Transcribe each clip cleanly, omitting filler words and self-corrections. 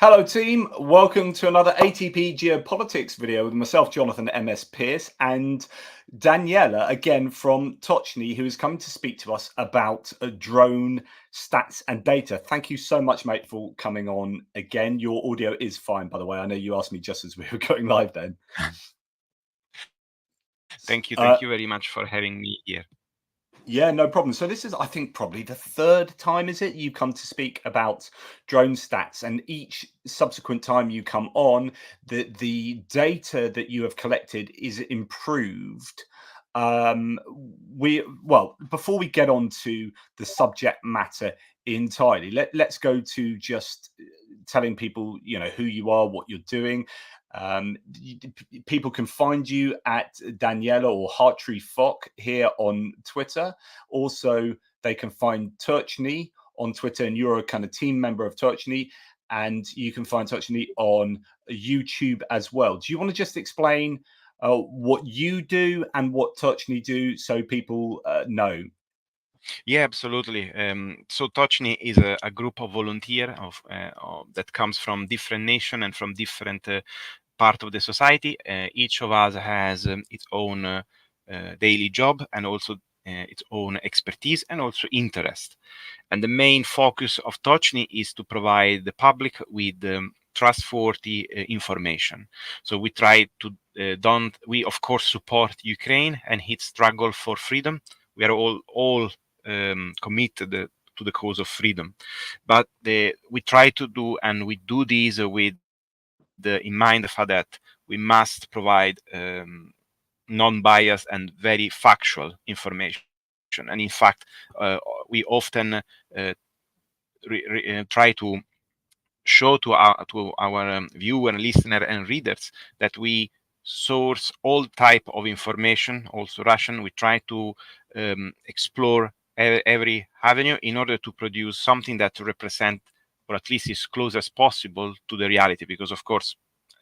Hello team, welcome to another ATP Geopolitics video with myself, Jonathan MS Pearce, and Daniele, again from Tochnyi, who is coming to speak to us about drone stats and data. Thank you so much, mate, for coming on again. Your audio is fine, by the way. I know you asked me just as we were going live then. Thank you very much for having me here. Yeah, no problem. So this is, I think, probably the third time, is it, you come to speak about drone stats, and each subsequent time you come on, the data that you have collected is improved. Before we get on to the subject matter entirely, let's go to just telling people, who you are, what you're doing. People can find you at Daniele or Hartree Fock here on Twitter. Also, they can find Tochnyi on Twitter, and you're a kind of team member of Tochnyi, and you can find Tochnyi on YouTube as well. Do you want to just explain what you do and what Tochnyi do so people know? Yeah, absolutely. So Tochnyi is a group of volunteers that comes from different nations and from different part of the society. Each of us has its own daily job and also its own expertise and also interest. And the main focus of Tochnyi is to provide the public with trustworthy information. So we try to we of course support Ukraine and its struggle for freedom. We are all committed to the cause of freedom, but we try to do, and we do this with in mind the fact that we must provide non-biased and very factual information. And in fact, we often try to show to our viewer, listener, and readers that we source all type of information, also Russian. We try to explore every avenue in order to produce something that represent, or at least as close as possible to the reality, because of course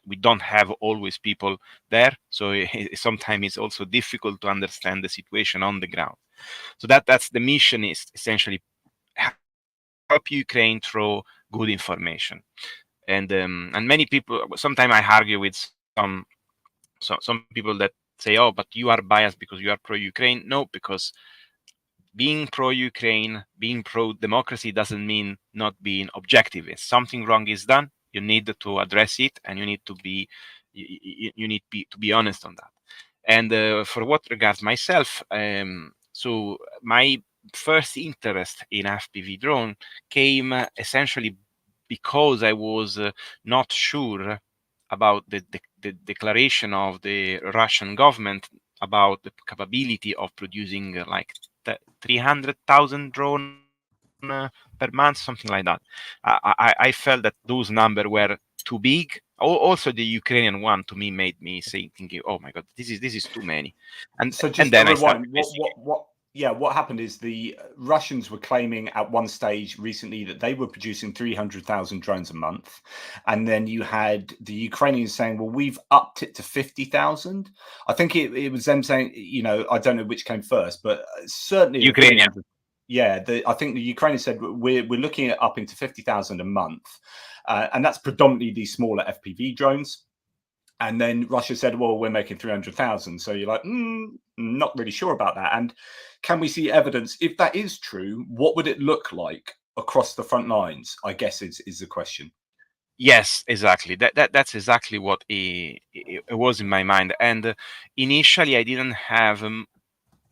we don't have always people there, so sometimes it's also difficult to understand the situation on the ground. So that's the mission, is essentially help Ukraine through good information. And many people, sometimes I argue with some people that say, oh, but you are biased because you are pro-Ukraine. No, because being pro-Ukraine, being pro-democracy doesn't mean not being objective. If something wrong is done, you need to address it, and you need to be to be honest on that. And for what regards myself, so my first interest in FPV drone came essentially because I was not sure about the declaration of the Russian government about the capability of producing like 300,000 drone per month, something like that. I felt that those numbers were too big. Also, the Ukrainian one to me made me thinking, oh my God, this is too many. And so just and then to I started. what happened is the Russians were claiming at one stage recently that they were producing 300,000 drones a month, and then you had the Ukrainians saying, well, we've upped it to 50,000. I think it was them saying, I don't know which came first, but certainly Ukrainian. Yeah, I think the Ukrainians said we're looking at upping to 50,000 a month, and that's predominantly these smaller FPV drones. And then Russia said, well, we're making 300,000. So you're like, not really sure about that. And can we see evidence? If that is true, what would it look like across the front lines, I guess is the question. Yes, exactly. That's exactly what it was in my mind. And initially, I didn't have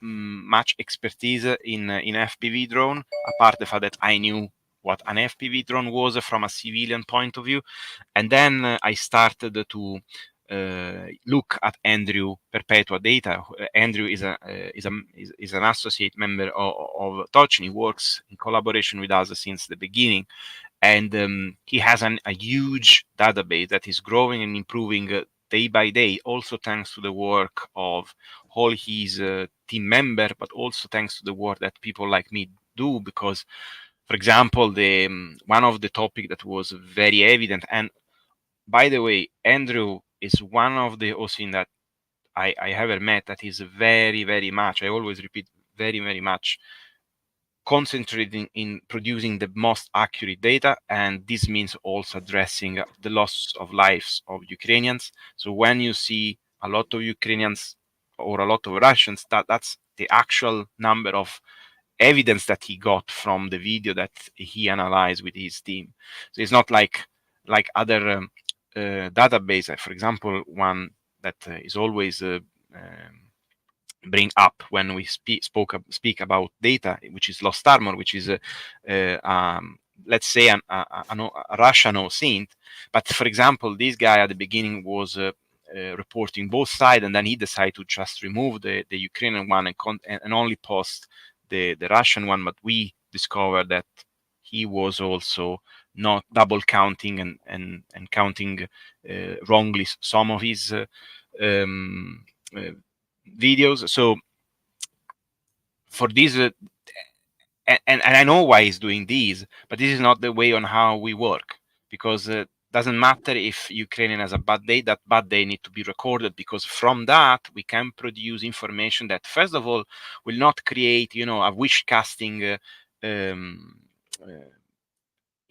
much expertise in FPV drone, apart the fact that I knew what an FPV drone was from a civilian point of view. And then I started to look at Andrew Perpetua data. Andrew is an associate member of Tochnyi, works in collaboration with us since the beginning, and he has a huge database that is growing and improving day by day, also thanks to the work of all his team member, but also thanks to the work that people like me do. Because, for example, the one of the topic that was very evident, and by the way, Andrew is one of the OSIN that I ever met that is very, very much, I always repeat, very, very much concentrating in producing the most accurate data, and this means also addressing the loss of lives of Ukrainians. So when you see a lot of Ukrainians or a lot of Russians, that's the actual number of evidence that he got from the video that he analyzed with his team. So it's not like other database. For example, one that is always bring up when we speak about data, which is Lost Armor, which is let's say a Russian OSINT. But for example, this guy at the beginning was reporting both sides, and then he decided to just remove the Ukrainian one and only post the Russian one. But we discovered that he was also not double counting and counting wrongly some of his videos. So for this, and I know why he's doing these, but this is not the way on how we work, because it doesn't matter if Ukrainian has a bad day, that bad day need to be recorded, because from that we can produce information that, first of all, will not create, a wish casting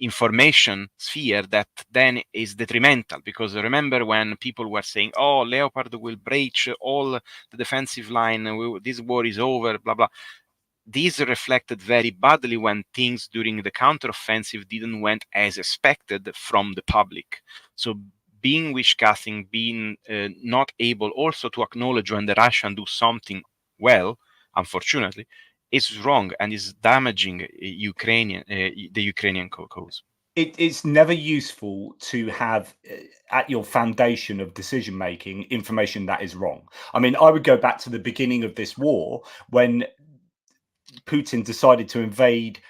information sphere that then is detrimental. Because remember when people were saying, oh, Leopard will breach all the defensive line, this war is over, blah blah, these reflected very badly when things during the counteroffensive didn't went as expected from the public. So being wish casting, being not able also to acknowledge when the Russians do something well, unfortunately, is wrong and is damaging the Ukrainian cause. It's never useful to have at your foundation of decision making information that is wrong. I mean, I would go back to the beginning of this war when Putin decided to invade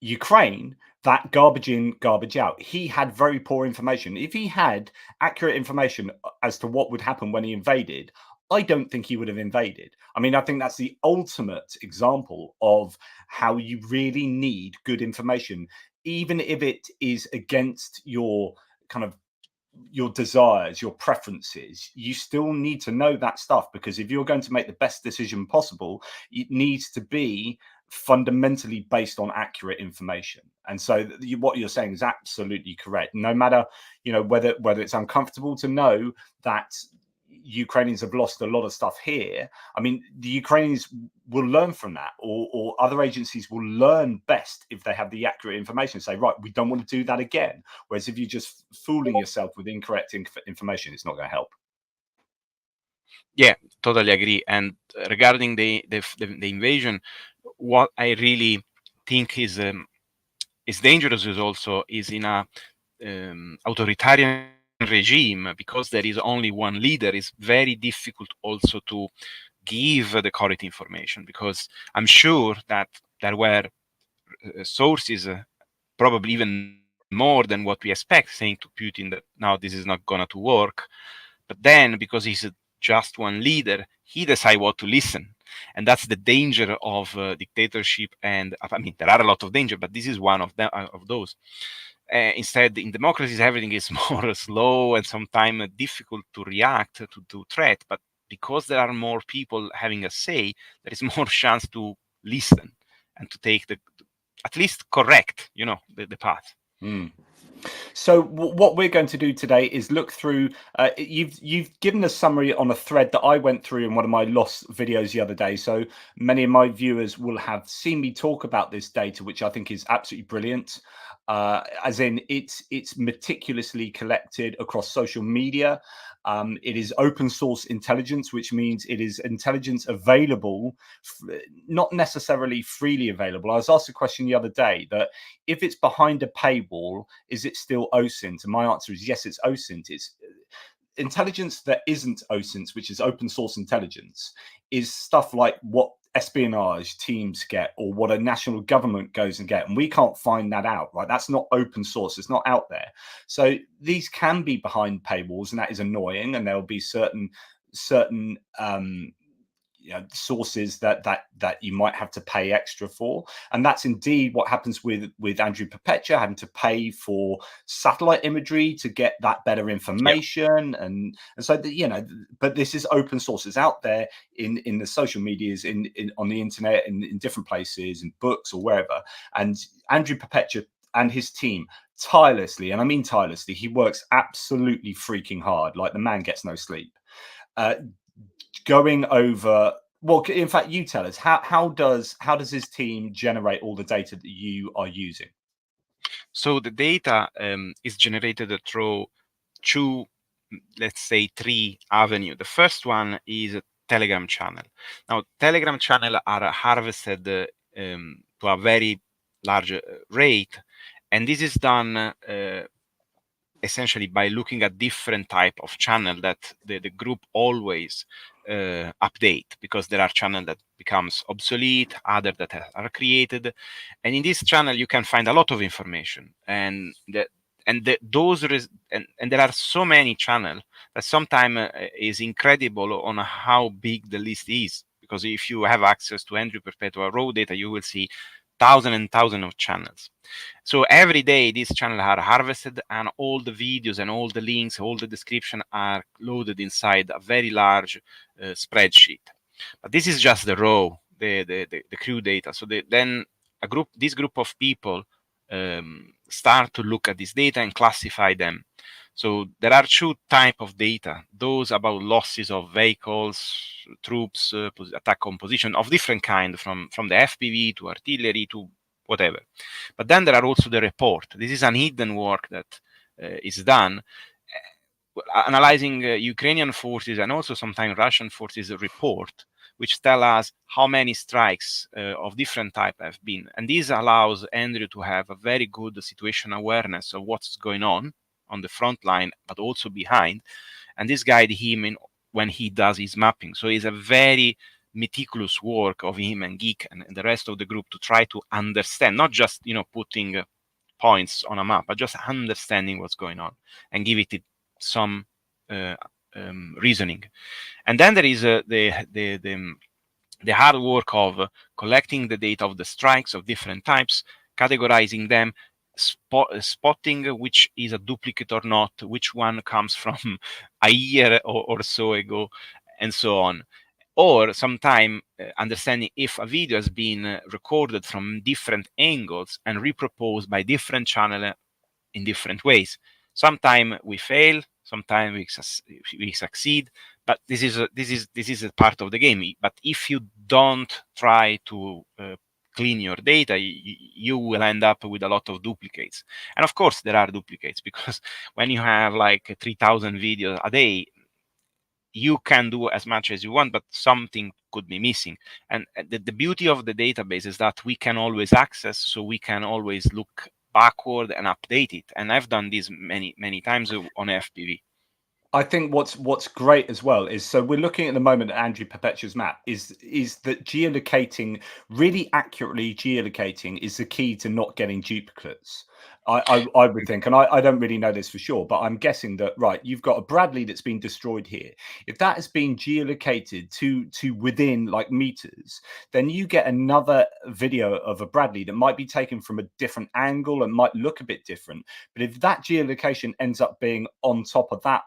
Ukraine. That garbage in, garbage out. He had very poor information. If he had accurate information as to what would happen when he invaded, I don't think he would have invaded. I mean, I think that's the ultimate example of how you really need good information, even if it is against your kind of your desires, your preferences. You still need to know that stuff, because if you're going to make the best decision possible, it needs to be fundamentally based on accurate information. And so what you're saying is absolutely correct. No matter, whether it's uncomfortable to know that Ukrainians have lost a lot of stuff here. I mean, the Ukrainians will learn from that, or other agencies will learn best if they have the accurate information. Say, right, we don't want to do that again. Whereas if you're just fooling yourself with incorrect information, it's not going to help. Yeah, totally agree. And regarding the invasion, what I really think is dangerous is in a authoritarian regime, because there is only one leader. It's very difficult also to give the correct information, because I'm sure that there were sources, probably even more than what we expect, saying to Putin that now this is not gonna to work. But then, because he's just one leader, he decides what to listen. And that's the danger of dictatorship. And I mean, there are a lot of danger, but this is one of those. Instead, in democracies, everything is more slow and sometimes difficult to react to threat. But because there are more people having a say, there is more chance to listen and to take at least correct, the path. Mm. So what we're going to do today is look through. You've given a summary on a thread that I went through in one of my lost videos the other day. So many of my viewers will have seen me talk about this data, which I think is absolutely brilliant. As in, it's meticulously collected across social media. It is open source intelligence, which means it is intelligence available, not necessarily freely available. I was asked a question the other day that if it's behind a paywall, is it still OSINT? And my answer is yes, it's OSINT. It's intelligence that isn't OSINT, which is open source intelligence, is stuff like what espionage teams get or what a national government goes and get, and we can't find that out, right? That's not open source, it's not out there. So these can be behind paywalls, and that is annoying, and there will be certain sources that you might have to pay extra for, and that's indeed what happens with Andrew Perpetua having to pay for satellite imagery to get that better information. And so but this is open source. It's out there in the social medias, in on the internet, in different places, in books or wherever. And Andrew Perpetua and his team tirelessly, and I mean tirelessly, he works absolutely freaking hard. Like, the man gets no sleep, going over. Well, in fact, you tell us, how does his team generate all the data that you are using? So the data is generated through two, let's say, three avenues. The first one is a Telegram channel. Now, Telegram channel are harvested to a very large rate, and this is done essentially by looking at different type of channel that the group always update, because there are channels that becomes obsolete, other that are created, and in this channel you can find a lot of information, and there are so many channels that sometimes is incredible on how big the list is, because if you have access to Andrew Perpetua raw data, you will see thousands and thousands of channels. So every day these channels are harvested, and all the videos and all the links, all the description are loaded inside a very large spreadsheet. But this is just the raw, the crew data. So then this group of people start to look at this data and classify them. So there are two types of data: those about losses of vehicles, troops, attack composition of different kind, from the FPV to artillery to whatever. But then there are also the report. This is an hidden work that is done, analyzing Ukrainian forces and also sometimes Russian forces report, which tell us how many strikes of different type have been. And this allows Andrew to have a very good situation awareness of what's going on the front line, but also behind. And this guide him when he does his mapping. So it's a very meticulous work of him and Geek and the rest of the group to try to understand, not just putting points on a map, but just understanding what's going on and give it some reasoning. And then there is the hard work of collecting the data of the strikes of different types, categorizing them, spotting which is a duplicate or not, which one comes from a year or so ago, and so on. Or sometimes understanding if a video has been recorded from different angles and reproposed by different channel in different ways. Sometimes we fail, sometimes we succeed, but this is a part of the game. But if you don't try to clean your data, you will end up with a lot of duplicates. And of course, there are duplicates, because when you have like 3,000 videos a day, you can do as much as you want, but something could be missing. And the beauty of the database is that we can always access, so we can always look backward and update it. And I've done this many times on FPV. I think what's great as well is, so we're looking at the moment at Andrew Perpetua's map, is that geolocating, really accurately geolocating, is the key to not getting duplicates. I would think, and I don't really know this for sure, but I'm guessing that, right, you've got a Bradley that's been destroyed here. If that has been geolocated to within like meters, then you get another video of a Bradley that might be taken from a different angle and might look a bit different. But if that geolocation ends up being on top of that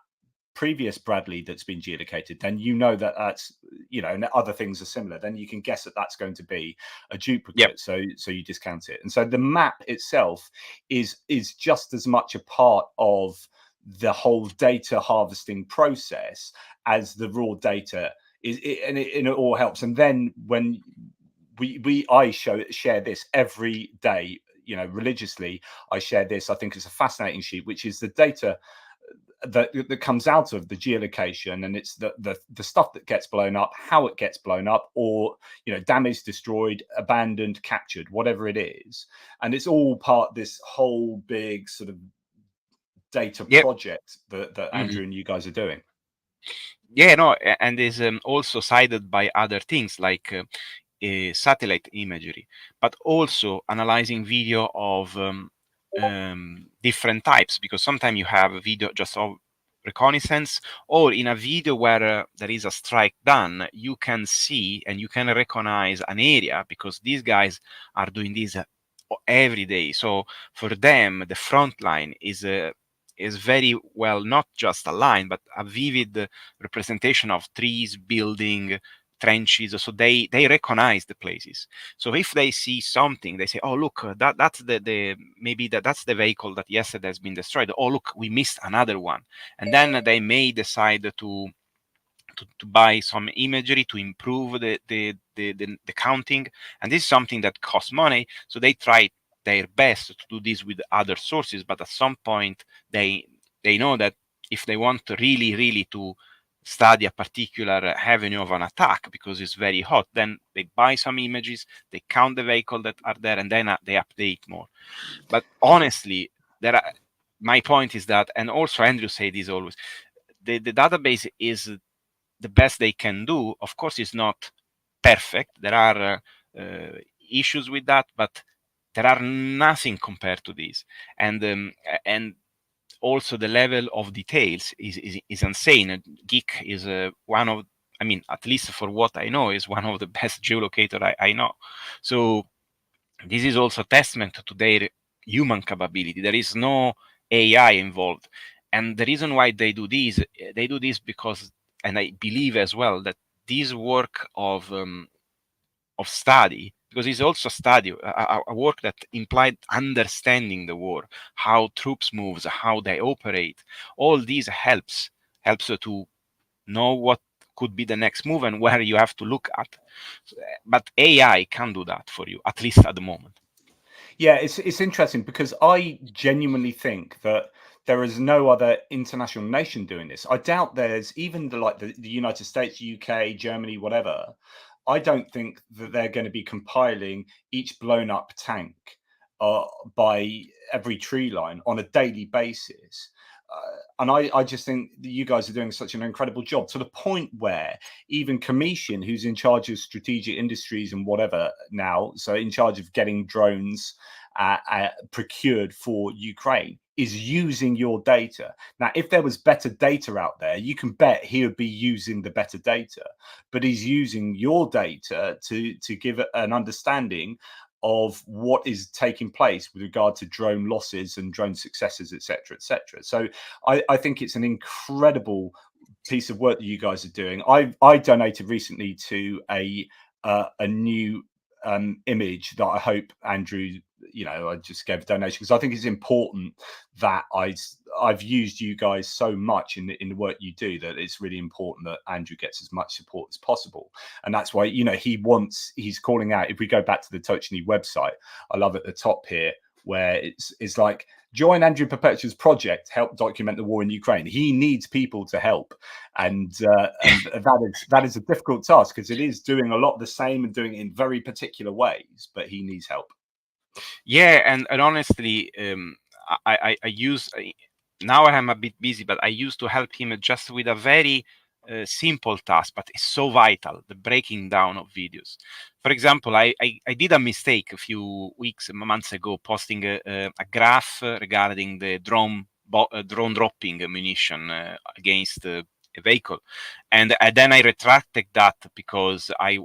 previous Bradley that's been geolocated, then that that's, and other things are similar, then you can guess that that's going to be a duplicate. Yep. So you discount it. And so the map itself is just as much a part of the whole data harvesting process as the raw data is, and it all helps. And then when I share this every day, religiously, I share this. I think it's a fascinating sheet, which is the data that comes out of the geolocation, and it's the stuff that gets blown up, how it gets blown up, or damaged, destroyed, abandoned, captured, whatever it is. And it's all part of this whole big sort of data project that Andrew and you guys are doing. Yeah, no, and is also sided by other things like satellite imagery, but also analyzing video of different types, because sometimes you have a video just of reconnaissance, or in a video where there is a strike done, you can see and you can recognize an area, because these guys are doing this every day. So for them, the front line is very well not just a line, but a vivid representation of trees, building, trenches. So they recognize the places. So if they see something, they say, "Oh, look, that's the maybe that's the vehicle that yesterday has been destroyed. Oh, look, we missed another one," and then they may decide to buy some imagery to improve the counting. And this is something that costs money, so they try their best to do this with other sources. But at some point, they know that if they want to really to study a particular avenue of an attack because it's very hot, then they buy some images, they count the vehicle that are there, and then they update more. But honestly, my point is that, and also Andrew said this always, the database is the best they can do. Of course, it's not perfect. There are issues with that, but there are nothing compared to this. And also the level of details is insane. Geek is one of, I mean, at least for what I know, is one of the best geolocator I know. So this is also a testament to their human capability. There is no AI involved. And the reason why they do this because, and I believe as well, that this work of study, because it's also a study, a work that implied understanding the war, how troops moves, how they operate. All these helps to know what could be the next move and where you have to look at. But AI can do that for you, at least at the moment. Yeah, it's interesting because I genuinely think that there is no other international nation doing this. I doubt there's even the United States, UK, Germany, whatever. I don't think that they're going to be compiling each blown up tank by every tree line on a daily basis. And I just think that you guys are doing such an incredible job, to the point where even Commission, who's in charge of strategic industries and whatever now, so in charge of getting drones procured for Ukraine, is using your data. Now, if there was better data out there, you can bet he would be using the better data, but he's using your data to give an understanding of what is taking place with regard to drone losses and drone successes, etc., etc. So I think it's an incredible piece of work that you guys are doing. I donated recently to a new image that I hope, Andrew, I just gave a donation because I think it's important that I've used you guys so much in the work you do, that it's really important that Andrew gets as much support as possible. And that's why, he's calling out, if we go back to the Tochnyi website, I love at the top here where it's like, join Andrew Perpetua's project, help document the war in Ukraine. He needs people to help. And that is a difficult task, because it is doing a lot of the same and doing it in very particular ways, but he needs help. Yeah, and honestly, I use, now I am a bit busy, but I used to help him just with a very simple task, but it's so vital, the breaking down of videos. For example, I did a mistake a few months ago, posting a graph regarding the drone dropping munition against a vehicle, and then I retracted that because I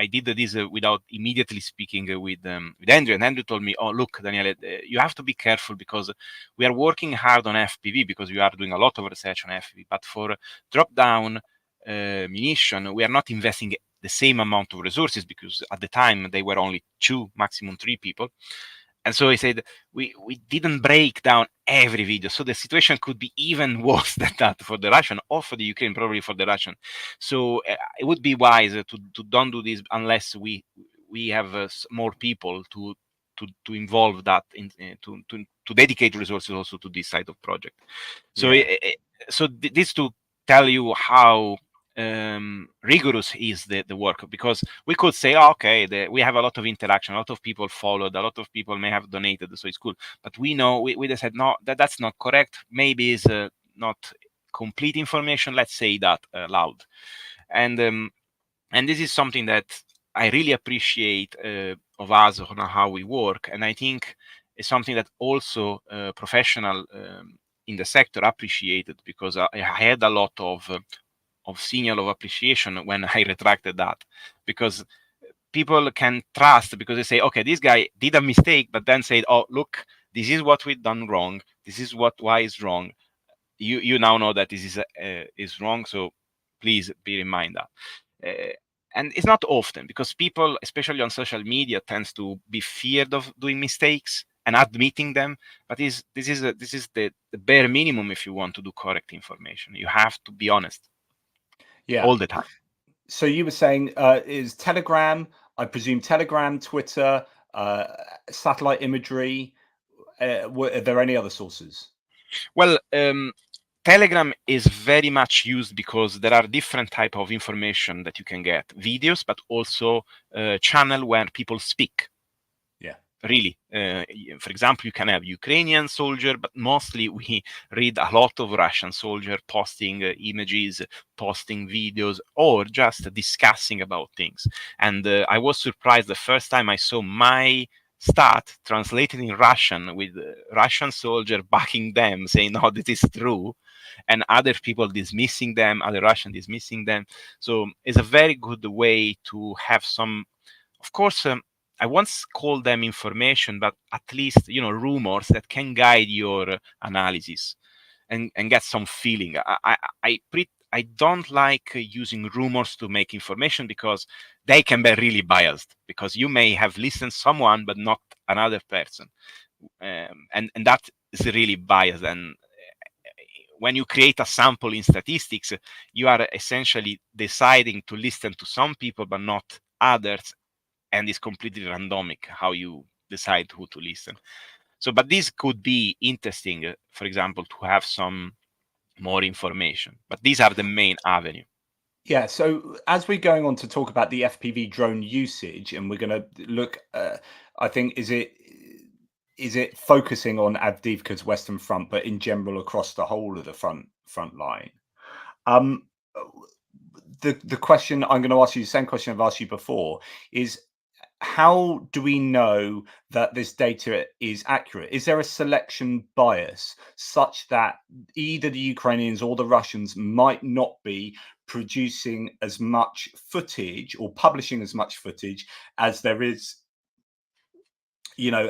did this without immediately speaking with Andrew, and Andrew told me, "Oh, look, Daniele, you have to be careful because we are working hard on FPV, because we are doing a lot of research on FPV, but for drop down munition, we are not investing the same amount of resources, because at the time they were only 2, maximum 3 people." And so he said, we didn't break down every video. So the situation could be even worse than that for the Russian, or for the Ukraine, probably for the Russian. So it would be wise to don't do this unless we have more people to involve that, to dedicate resources also to this side of project. So this to tell you how rigorous is the work, because we could say, oh, okay, we have a lot of interaction, a lot of people followed, a lot of people may have donated, so it's cool. But we know, we decided, no, that's not correct. Maybe it's not complete information. Let's say that loud. And this is something that I really appreciate of us, on how we work. And I think it's something that also professional in the sector appreciated, because I had a lot of signal of appreciation when I retracted that, because people can trust, because they say, okay, this guy did a mistake, but then said, oh, look, this is what we've done wrong. This is why it's wrong. You now know that this is wrong, so please bear in mind that. And it's not often, because people, especially on social media, tends to be feared of doing mistakes and admitting them. But this is the bare minimum if you want to do correct information. You have to be honest. Yeah. All the time. So you were saying is Telegram, I presume Telegram, Twitter, satellite imagery. Are there any other sources? Well, Telegram is very much used because there are different type of information that you can get, videos, but also channel where people speak. Yeah. Really, for example, you can have Ukrainian soldier, but mostly we read a lot of Russian soldier posting images, posting videos, or just discussing about things. And I was surprised the first time I saw my stat translated in Russian, with Russian soldier backing them, saying, no, this is true, and other people dismissing them, other Russian dismissing them. So it's a very good way to have some, of course, I once called them information, but at least, rumors that can guide your analysis and get some feeling. I don't like using rumors to make information, because they can be really biased, because you may have listened someone but not another person, and that is really biased. And when you create a sample in statistics, you are essentially deciding to listen to some people but not others, and it's completely randomic how you decide who to listen. So, but this could be interesting, for example, to have some more information. But these are the main avenue. Yeah. So as we're going on to talk about the FPV drone usage, and we're going to look, I think, is it focusing on Avdiivka's Western Front, but in general across the whole of the front line? The question I'm going to ask you, the same question I've asked you before, is how do we know that this data is accurate? Is there a selection bias such that either the Ukrainians or the Russians might not be producing as much footage or publishing as much footage as there is,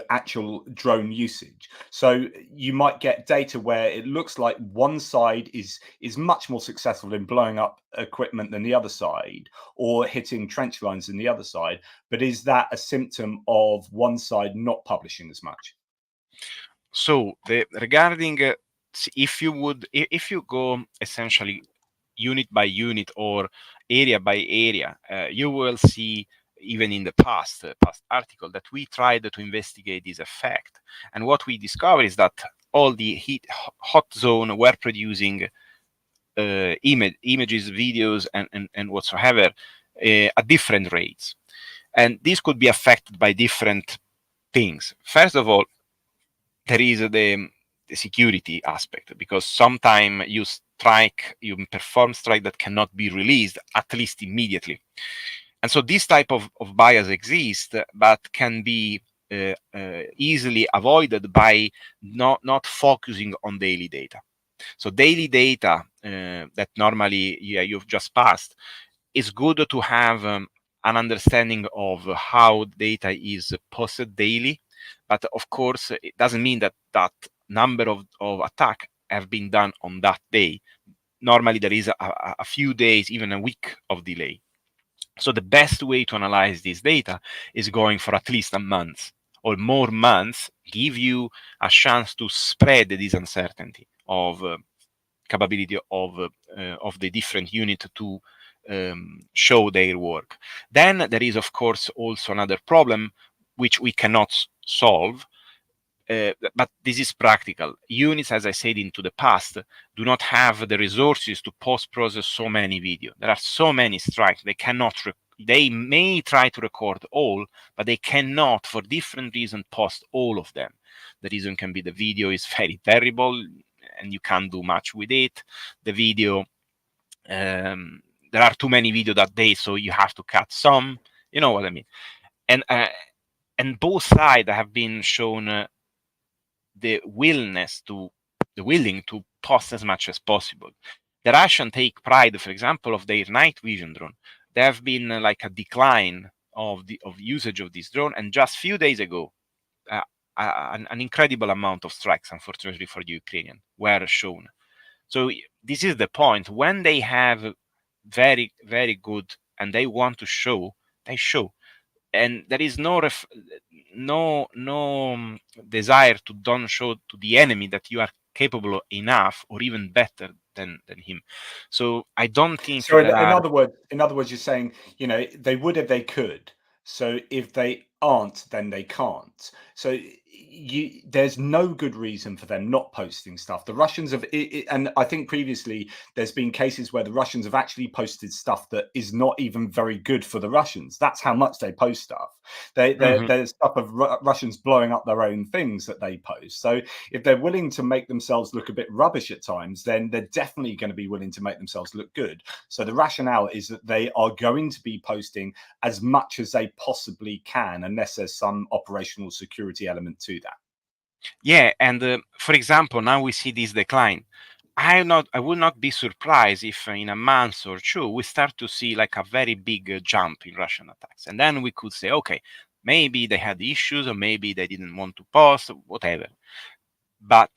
actual drone usage? So you might get data where it looks like one side is much more successful in blowing up equipment than the other side, or hitting trench lines than the other side. But is that a symptom of one side not publishing as much? So regarding if you go essentially unit by unit or area by area, you will see, even in the past article, that we tried to investigate this effect. And what we discovered is that all the hot zone were producing images, videos, and whatsoever at different rates. And this could be affected by different things. First of all, there is the security aspect, because sometimes you perform strike that cannot be released, at least immediately. And so this type of bias exists, but can be easily avoided by not focusing on daily data. So daily data that normally you've just passed, it's good to have an understanding of how data is posted daily. But of course, it doesn't mean that number of attack have been done on that day. Normally, there is a few days, even a week of delay. So the best way to analyze this data is going for at least a month or more months, give you a chance to spread this uncertainty of capability of the different unit to show their work. Then there is, of course, also another problem which we cannot solve, but this is practical. Units, as I said into the past, do not have the resources to post-process so many video. There are so many strikes, they cannot. They may try to record all, but they cannot, for different reasons, post all of them. The reason can be the video is very terrible, and you can't do much with it. The video, there are too many video that day, so you have to cut some. You know what I mean? And both sides have been shown the willingness to willing to post as much as possible. The Russians take pride, for example, of their night vision drone. There have been like a decline of usage of this drone, and just few days ago, an incredible amount of strikes, unfortunately for the Ukrainian, were shown. So this is the point. When they have very, very good and they want to show, they show. And there is no desire to don't show to the enemy that you are capable enough or even better than him. So I don't think So there are. in other words, you're saying, you know, they would if they could. So if they aren't, then they can't. So there's no good reason for them not posting stuff. The Russians have, and I think previously there's been cases where the Russians have actually posted stuff that is not even very good for the Russians. That's how much they post stuff. There's stuff of Russians blowing up their own things that they post. So if they're willing to make themselves look a bit rubbish at times, then they're definitely going to be willing to make themselves look good. So the rationale is that they are going to be posting as much as they possibly can, unless there's some operational security element to that. Yeah, and for example, now we see this decline. I would not be surprised if in a month or two we start to see like a very big jump in Russian attacks, and then we could say, okay, maybe they had issues, or maybe they didn't want to post, whatever. But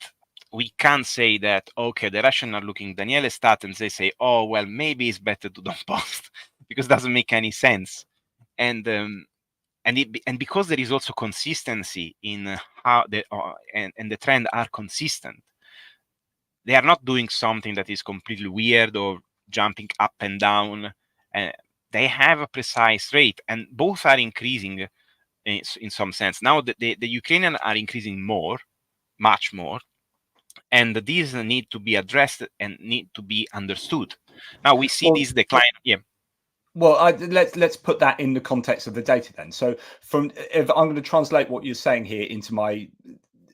we can't say that, okay, the Russians are looking Daniele stat and they say, oh well, maybe it's better to don't post, because it doesn't make any sense. And because there is also consistency in how and the trend are consistent. They are not doing something that is completely weird or jumping up and down. They have a precise rate, and both are increasing in some sense. Now the Ukrainians are increasing more, much more, and these need to be addressed and need to be understood. Now we see this decline. Yeah. Well, let's put that in the context of the data then. So if I'm going to translate what you're saying here into my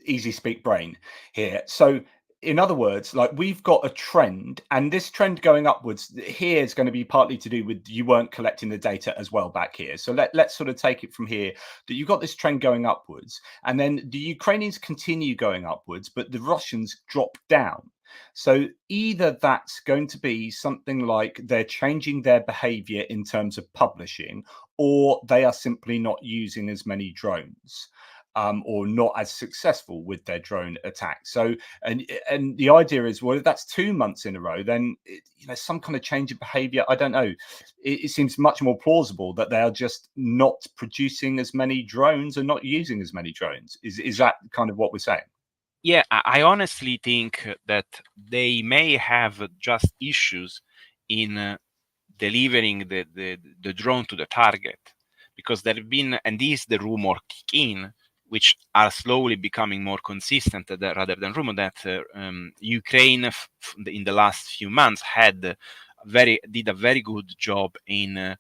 easy speak brain here. So in other words, like we've got a trend, and this trend going upwards here is going to be partly to do with you weren't collecting the data as well back here. So let's sort of take it from here that you've got this trend going upwards, and then the Ukrainians continue going upwards, but the Russians drop down. So either that's going to be something like they're changing their behavior in terms of publishing, or they are simply not using as many drones. Or not as successful with their drone attacks. So, and the idea is, well, if that's 2 months in a row, then some kind of change of behaviour. I don't know. It seems much more plausible that they are just not producing as many drones and not using as many drones. Is that kind of what we're saying? Yeah, I honestly think that they may have just issues in delivering the drone to the target, because there have been, and this the rumor kick in, which are slowly becoming more consistent rather than rumor, that Ukraine in the last few months did a very good job in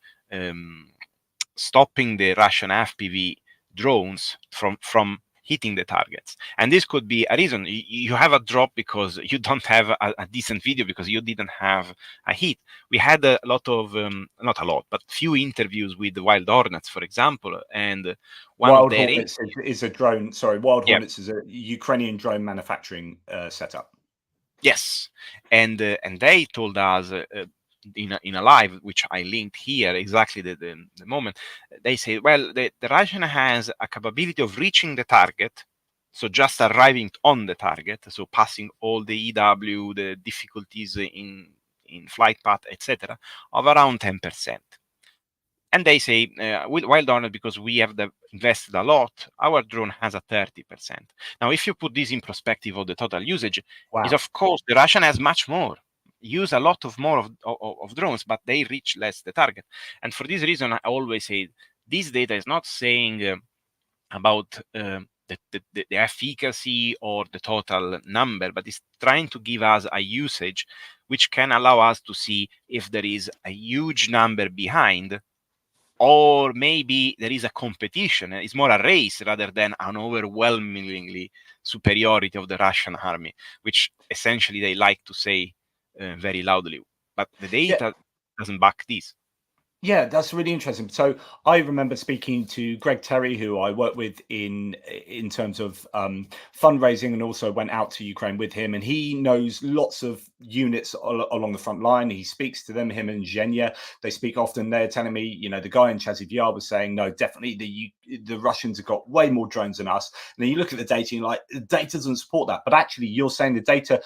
stopping the Russian FPV drones from hitting the targets. And this could be a reason. You have a drop because you don't have a decent video, because you didn't have a hit. We had a lot of, not a lot, but few interviews with the Wild Hornets, for example. And Wild Hornets is a drone. Sorry, Wild Hornets is a Ukrainian drone manufacturing setup. Yes. And they told us in a live, which I linked here, exactly the moment, they say, well, the Russian has a capability of reaching the target, so just arriving on the target, so passing all the EW, the difficulties in flight path, etc., of around 10%. And they say, with Wild Hornet, because we have invested a lot, our drone has a 30%. Now, if you put this in perspective of the total usage, is of course the Russian has much more, use a lot of more of drones, but they reach less the target. And for this reason, I always say this data is not saying about the efficacy or the total number, but it's trying to give us a usage which can allow us to see if there is a huge number behind, or maybe there is a competition. It's more a race rather than an overwhelmingly superiority of the Russian army, which essentially they like to say very loudly. But the data doesn't back this. Yeah, that's really interesting. So I remember speaking to Greg Terry, who I work with in terms of fundraising, and also went out to Ukraine with him. And he knows lots of units along the front line. He speaks to them. Him and Zhenya, they speak often. They're telling me, you know, the guy in Chaziv Yar was saying, no, definitely the Russians have got way more drones than us. And then you look at the data, and you're like, the data doesn't support that. But actually, you're saying the data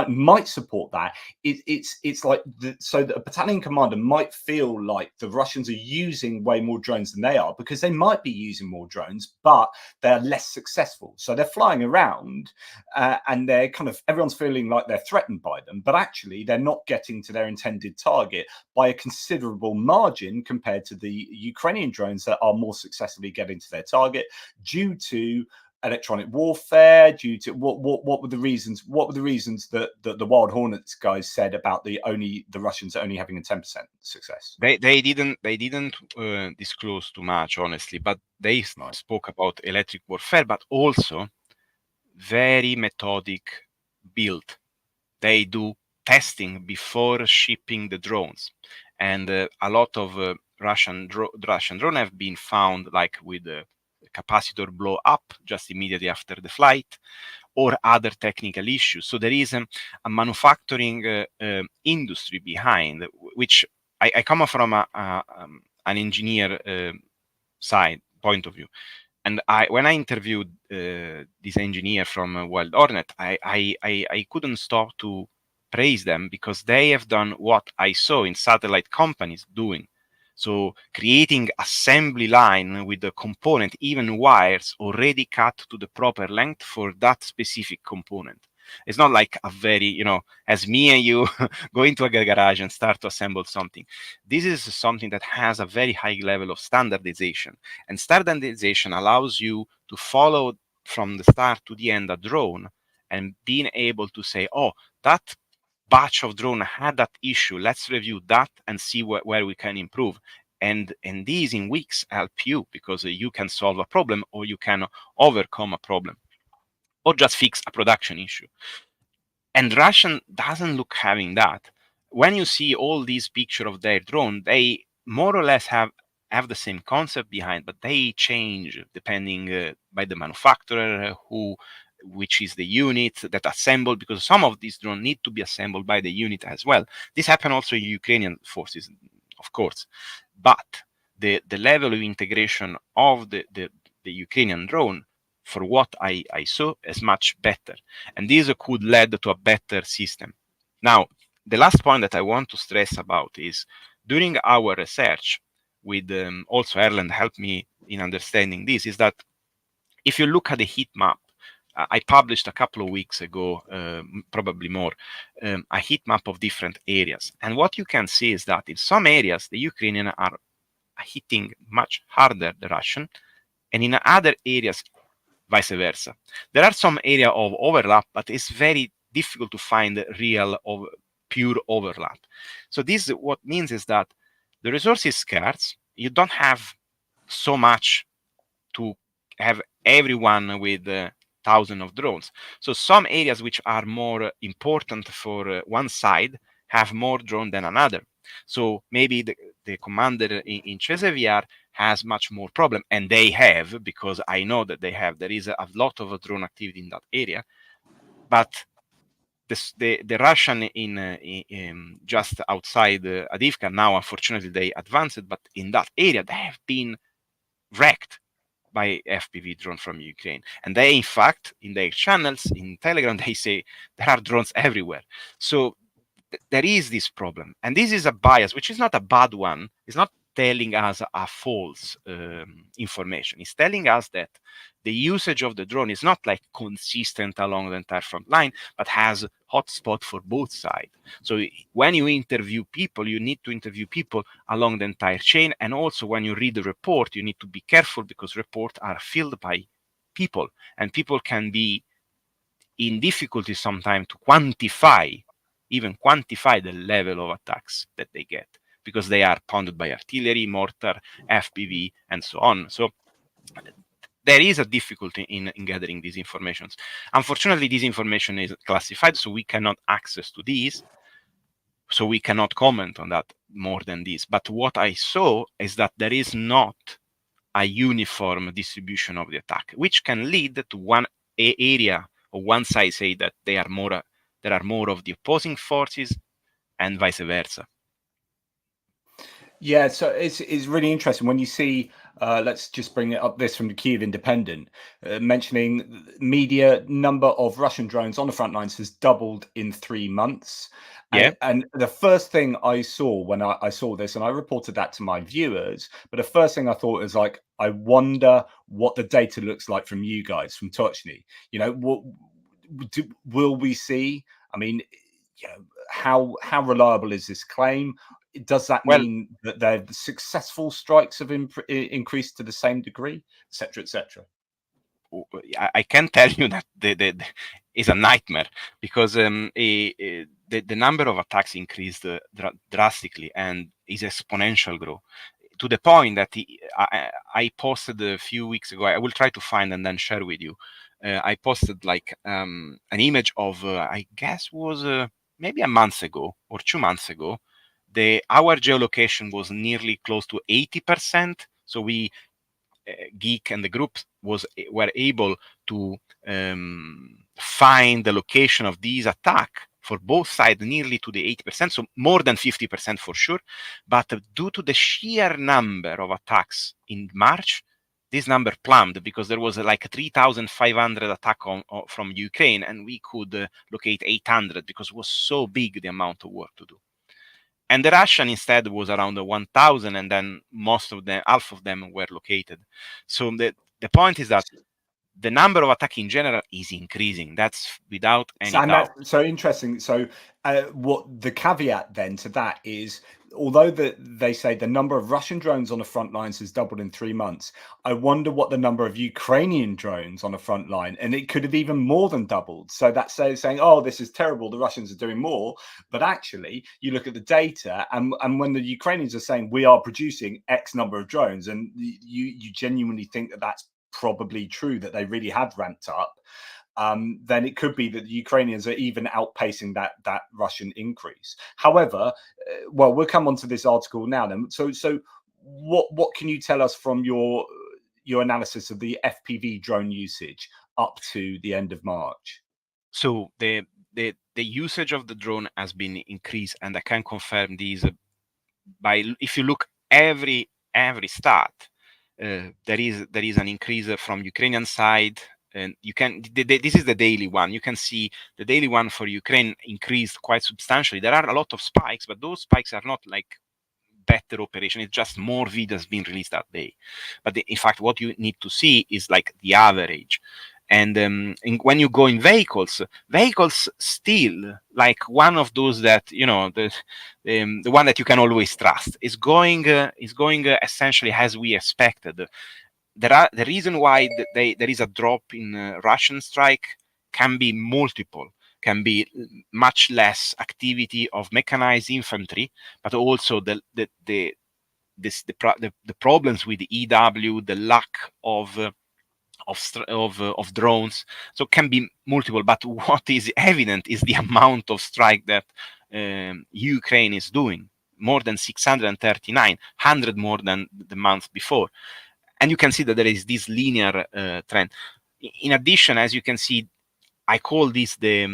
might support that. It's like so that a battalion commander might feel like the Russians are using way more drones than they are, because they might be using more drones, but they're less successful. So they're flying around and they're kind of, everyone's feeling like they're threatened by them, but actually they're not getting to their intended target by a considerable margin compared to the Ukrainian drones that are more successfully getting to their target due to electronic warfare, due to what were the reasons that the Wild Hornets guys said about the Russians only having a 10% success? They didn't disclose too much, honestly, but they spoke about electric warfare, but also very methodic build. They do testing before shipping the drones, and a lot of Russian drone have been found like with the capacitor blow up just immediately after the flight, or other technical issues. So there is a manufacturing industry behind, which I come from an engineer side point of view. And when I interviewed this engineer from Wild Hornet, I couldn't stop to praise them, because they have done what I saw in satellite companies doing. So creating assembly line with the component, even wires already cut to the proper length for that specific component. It's not like a very, you know, as me and you go into a garage and start to assemble something. This is something that has a very high level of standardization. And standardization allows you to follow from the start to the end a drone, and being able to say, oh, that batch of drone had that issue. Let's review that and see where we can improve. And these in weeks help you, because you can solve a problem, or you can overcome a problem, or just fix a production issue. And Russian doesn't look having that. When you see all these pictures of their drone, they more or less have the same concept behind, but they change depending by the manufacturer, which is the unit that assembled, because some of these drones need to be assembled by the unit as well. This happened also in Ukrainian forces, of course, but the level of integration of the Ukrainian drone, for what I saw, is much better, and this could lead to a better system. Now, the last point that I want to stress about is, during our research with also Erland helped me in understanding this, is that if you look at the heat map, I published a couple of weeks ago, probably more, a heat map of different areas. And what you can see is that in some areas, the Ukrainians are hitting much harder the Russian, and in other areas, vice versa. There are some area of overlap, but it's very difficult to find real pure overlap. So this, what means is that the resource is scarce. You don't have so much to have everyone with thousands of drones. So some areas which are more important for one side have more drone than another. So maybe the commander in Cheseviar has much more problem, and they have, because I know that they have. There is a lot of drone activity in that area, but the Russian in just outside Adivka now, unfortunately, they advanced, but in that area they have been wrecked by FPV drone from Ukraine. And they, in fact, in their channels, in Telegram, they say there are drones everywhere. So there is this problem. And this is a bias, which is not a bad one. It's not telling us a false information. It's telling us that the usage of the drone is not like consistent along the entire front line, but has hotspot for both sides. So when you interview people, you need to interview people along the entire chain. And also when you read the report, you need to be careful, because reports are filled by people, and people can be in difficulty sometimes to even quantify the level of attacks that they get, because they are pounded by artillery, mortar, FPV, and so on. So there is a difficulty in gathering these informations. Unfortunately, this information is classified, so we cannot access to these. so we cannot comment on that more than this. But what I saw is that there is not a uniform distribution of the attack, which can lead to one area or one side say that there are more of the opposing forces, and vice versa. Yeah, so it's really interesting when you see, let's just bring it up this from the Kyiv Independent, mentioning media number of Russian drones on the front lines has doubled in 3 months. Yeah. And the first thing I saw when I saw this, and I reported that to my viewers, but the first thing I thought is like, I wonder what the data looks like from you guys, from Tochnyi. You know, what will we see? I mean, you know, how reliable is this claim? Does that mean that the successful strikes have increased to the same degree, etc., etc.? I can tell you that the is a nightmare, because the number of attacks increased drastically and is exponential growth, to the point that I posted a few weeks ago. I will try to find and then share with you. I posted like an image of I guess was maybe a month ago or 2 months ago. Our geolocation was nearly close to 80%. So we Geek and the group were able to find the location of these attacks for both sides nearly to the 80%, so more than 50% for sure. But due to the sheer number of attacks in March, this number plummeted, because there was like 3,500 attack from Ukraine, and we could locate 800 because it was so big, the amount of work to do. And the Russian instead was around 1,000, and then most of them, half of them were located. So the point is that the number of attacks in general is increasing. That's without any doubt. That's so interesting. So what the caveat then to that is, although they say the number of Russian drones on the front lines has doubled in 3 months, I wonder what the number of Ukrainian drones on the front line, and it could have even more than doubled. So that's saying, oh, this is terrible, the Russians are doing more. But actually, you look at the data, and when the Ukrainians are saying we are producing X number of drones, and you genuinely think that that's probably true, that they really have ramped up, then it could be that the Ukrainians are even outpacing that Russian increase. However, well, we'll come on to this article now then. So what can you tell us from your analysis of the FPV drone usage up to the end of March? So the usage of the drone has been increased, and I can confirm these by, if you look every stat, there is an increase from Ukrainian side. And you can, this is the daily one. You can see the daily one for Ukraine increased quite substantially. There are a lot of spikes, but those spikes are not like better operation. It's just more videos being released that day. But in fact, what you need to see is like the average. And when you go in vehicles still, like one of those that, you know, the one that you can always trust is going essentially as we expected. The reason why there is a drop in Russian strike can be multiple. Can be much less activity of mechanized infantry, but also the problems with the EW, the lack of drones. So it can be multiple, but what is evident is the amount of strike that Ukraine is doing. More than 639, 100 more than the month before. And you can see that there is this linear trend. In addition, as you can see, I call this the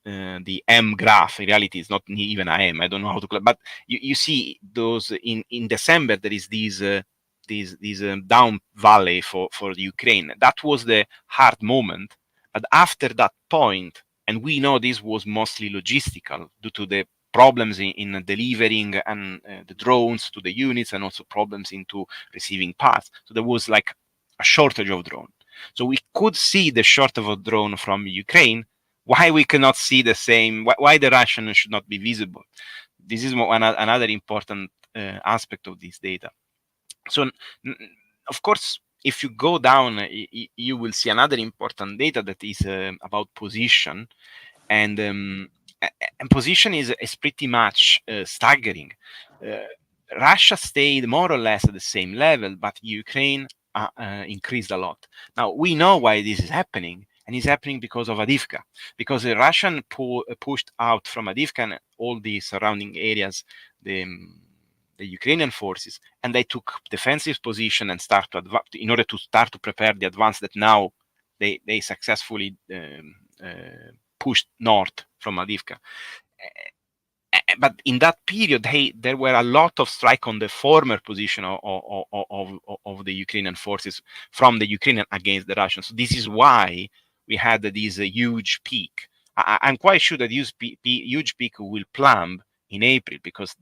M graph. In reality, it's not even a M. I don't know how to call it, but you see those in December. There is this down valley for Ukraine. That was the hard moment. But after that point, and we know this was mostly logistical due to the problems in delivering and the drones to the units, and also problems into receiving parts. So there was like a shortage of drone. So we could see the shortage of drone from Ukraine. Why we cannot see the same? Why the Russian should not be visible? This is another important aspect of this data. So, of course, if you go down, you will see another important data that is about position, and position is pretty much staggering. Russia stayed more or less at the same level, but Ukraine increased a lot. Now, we know why this is happening, and it's happening because of Avdiivka, because the Russian pushed out from Avdiivka and all the surrounding areas the Ukrainian forces, and they took defensive position and start to in order to start to prepare the advance that now they successfully pushed north from Avdiivka. But in that period, there were a lot of strike on the former position of the Ukrainian forces from the Ukrainian against the Russians. So this is why we had this huge peak. I'm quite sure that huge peak will plumb in April, because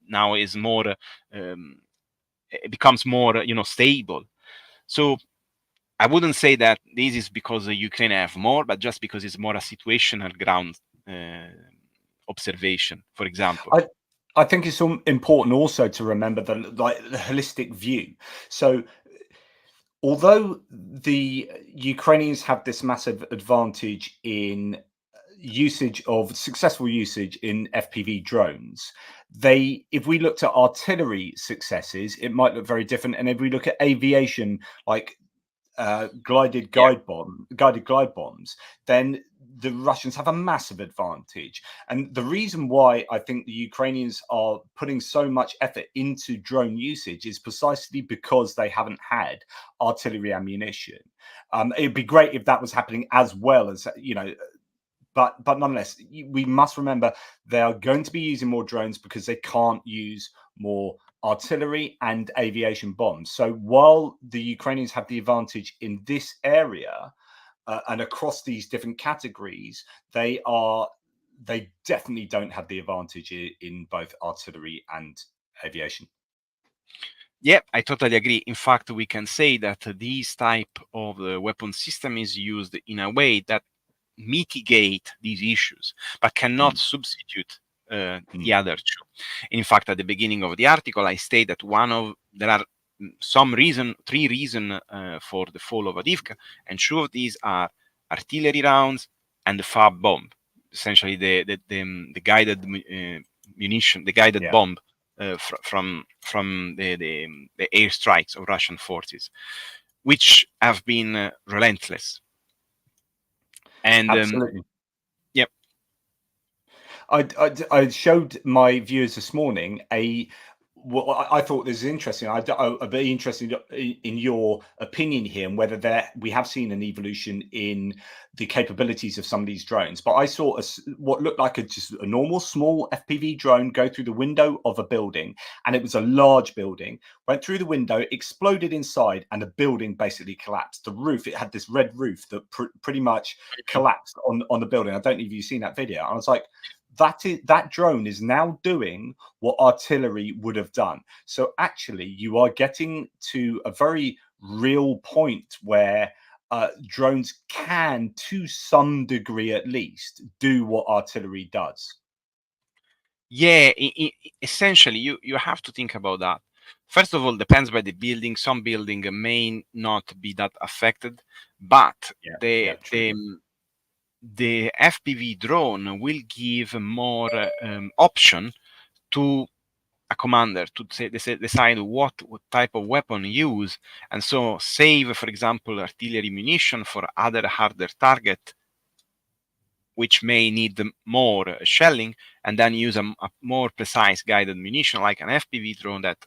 now is more it becomes more stable. So I wouldn't say that this is because the Ukraine have more, but just because it's more a situational ground observation, for example. I think it's important also to remember the holistic view. So although the Ukrainians have this massive advantage in successful usage in FPV drones, if we looked at artillery successes, it might look very different. And if we look at aviation, like guided glide bombs, then the Russians have a massive advantage. And the reason why I think the Ukrainians are putting so much effort into drone usage is precisely because they haven't had artillery ammunition. It'd be great if that was happening as well as, but nonetheless, we must remember they are going to be using more drones because they can't use more artillery and aviation bombs. So while the Ukrainians have the advantage in this area and across these different categories, they definitely don't have the advantage in both artillery and aviation. Yeah, I totally agree. In fact, we can say that this type of weapon system is used in a way that mitigate these issues, but cannot substitute the other two. In fact, at the beginning of the article, I state that there are three reasons for the fall of Avdiivka, and two of these are artillery rounds and the FAB bomb, essentially the guided munition, the guided bomb from the airstrikes of Russian forces, which have been relentless. And absolutely. Yep. I showed my viewers this morning what I thought this is interesting. I'd be interested in your opinion here, and whether we have seen an evolution in the capabilities of some of these drones. But I saw what looked like just a normal small FPV drone go through the window of a building, and it was a large building. Went through the window, exploded inside, and the building basically collapsed. The roof, it had this red roof that pretty much collapsed on the building. I don't know if you've seen that video. I was like, that drone is now doing what artillery would have done. So actually, you are getting to a very real point where drones can, to some degree at least, do what artillery does. Yeah, essentially, you have to think about that. First of all, depends by the building. Some building may not be that affected, but the FPV drone will give more option to a commander to decide what type of weapon use, and so save, for example, artillery munition for other harder target, which may need more shelling, and then use a more precise guided munition like an FPV drone that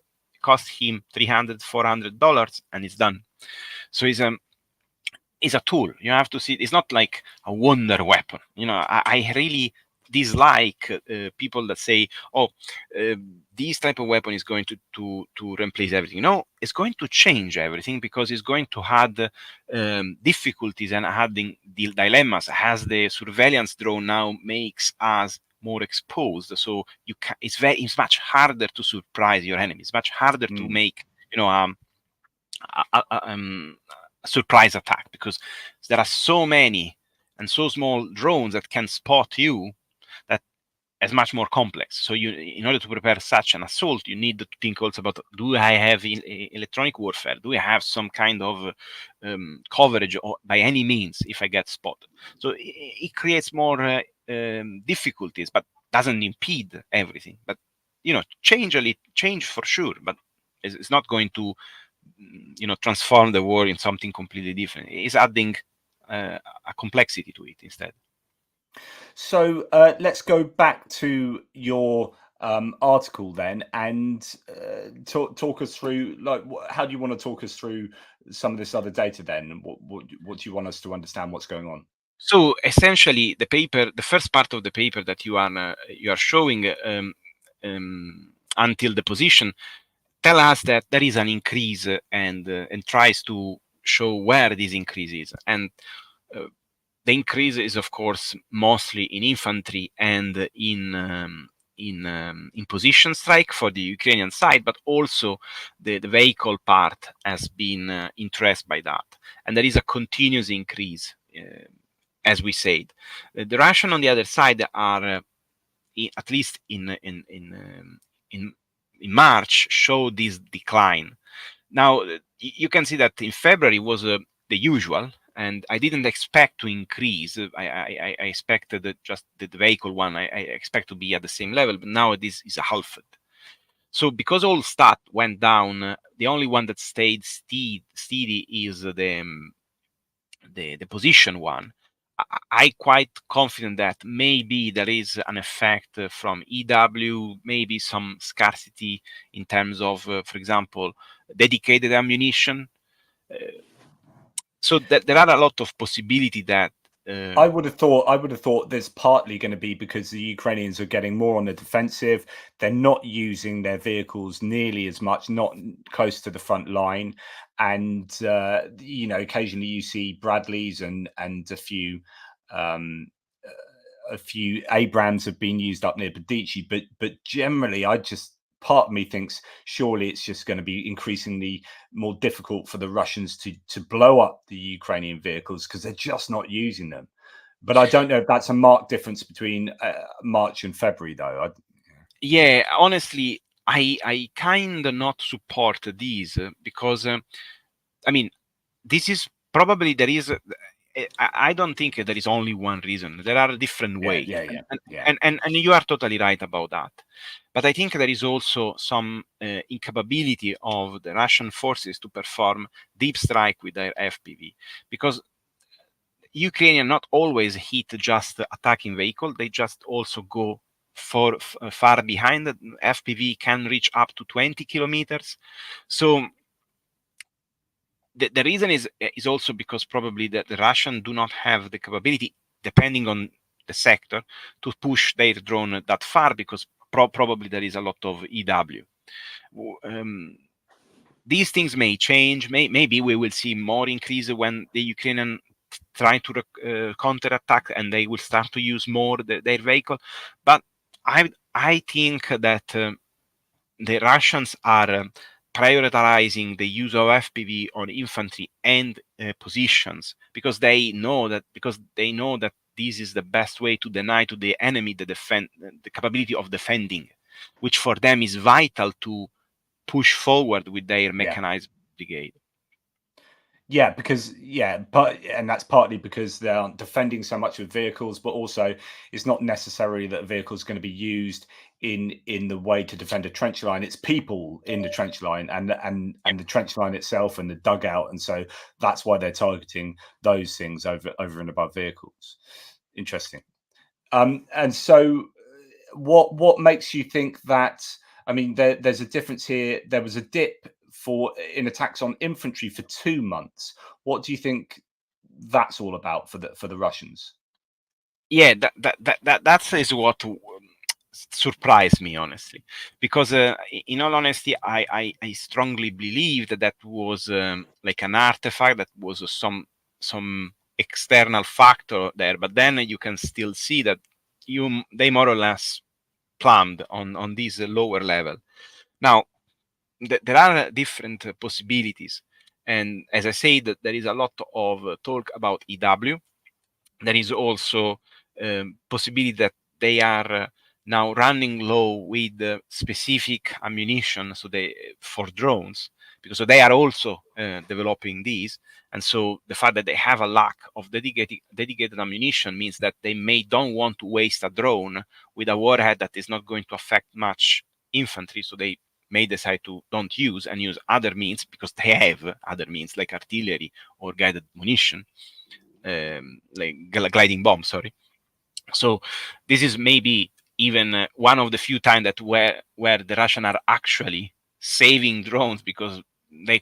costs him $300-400 and it's done. So it's a tool. You have to see it's not like a wonder weapon. I really dislike people that say, this type of weapon is going to replace everything. No, it's going to change everything, because it's going to add difficulties and adding dilemmas, as the surveillance drone now makes us more exposed. So it's much harder to surprise your enemy. It's much harder to make a surprise attack, because there are so many and so small drones that can spot you, that is much more complex. So in order to prepare such an assault, you need to think also about, do I have electronic warfare? Do I have some kind of coverage by any means if I get spotted? So it creates more difficulties, but doesn't impede everything. But change for sure, but it's not going to transform the war in something completely different. It's adding a complexity to it instead. So let's go back to your article then, and talk us through, like, how do you want to talk us through some of this other data then? What do you want us to understand what's going on? So essentially, the first part of the paper that you are showing until the position, tell us that there is an increase and tries to show where this increase is. And the increase is, of course, mostly in infantry and in position strike for the Ukrainian side, but also the vehicle part has been interested by that. And there is a continuous increase, as we said. The Russian, on the other side, are at least in March, show this decline. Now, you can see that in February was the usual, and I didn't expect to increase. I expected that just the vehicle one, I expect to be at the same level, but now this is a halved. So because all stat went down, the only one that stayed steady is the position one. I quite confident that maybe there is an effect from EW, maybe some scarcity in terms of, for example, dedicated ammunition. So that there are a lot of possibility that I would have thought there's partly going to be because the Ukrainians are getting more on the defensive. They're not using their vehicles nearly as much, not close to the front line, and occasionally you see Bradleys and a few Abrams have been used up near Badici, but generally, part of me thinks surely it's just going to be increasingly more difficult for the Russians to blow up the Ukrainian vehicles because they're just not using them. But I don't know if that's a marked difference between March and February, though. Yeah, honestly, I kind of not support these because I mean, this is probably there is. I don't think there is only one reason. There are different ways, and you are totally right about that. But I think there is also some incapability of the Russian forces to perform deep strike with their FPV, because Ukrainian not always hit just attacking vehicle. They just also go far behind. The FPV can reach up to 20 kilometers. So the reason is also because probably the Russians do not have the capability, depending on the sector, to push their drone that far, because probably there is a lot of EW. These things may change. Maybe we will see more increase when the Ukrainian try to counterattack and they will start to use more their vehicle. But I think that the Russians are prioritizing the use of FPV on infantry and positions because they know that this is the best way to deny to the enemy the capability of defending, which for them is vital to push forward with their mechanized brigade. Yeah, and that's partly because they aren't defending so much with vehicles, but also it's not necessarily that a vehicle is going to be used in the way to defend a trench line. It's people in the trench line and the trench line itself and the dugout, and so that's why they're targeting those things over and above vehicles. Interesting. And so, what makes you think that? I mean, there's a difference here. There was a dip in attacks on infantry for 2 months. What do you think that's all about for the Russians? Yeah, that is what surprised me, honestly, because in all honesty, I strongly believed that was like an artifact, that was some external factor there, but then you can still see that they more or less plumbed on this lower level. Now there are different possibilities, and as I said, there is a lot of talk about EW. There is also possibility that they are now running low with specific ammunition, so for drones, because they are also developing these. And so the fact that they have a lack of dedicated ammunition means that they don't want to waste a drone with a warhead that is not going to affect much infantry, so they may decide to don't use and use other means, because they have other means like artillery or guided munition. like gliding bomb. Sorry. So this is maybe even one of the few times that where the Russians are actually saving drones, because they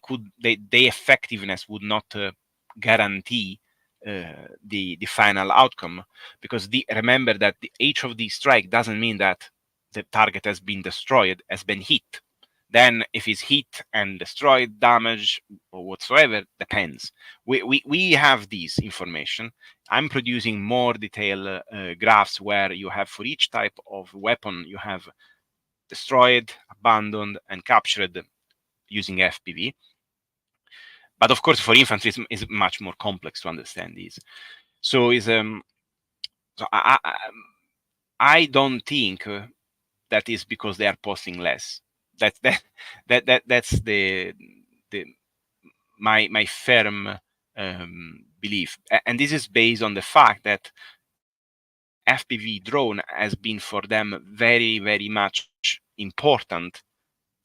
effectiveness would not guarantee the final outcome, because remember that each of these strike doesn't mean that the target has been destroyed, has been hit. Then if it's hit and destroyed, damaged, or whatsoever, depends. We have this information. I'm producing more detailed graphs where you have, for each type of weapon, you have destroyed, abandoned, and captured using FPV. But of course, for infantry, it's much more complex to understand this. So I don't think that is because they are posting less. That's my firm belief, and this is based on the fact that FPV drone has been for them very, very much important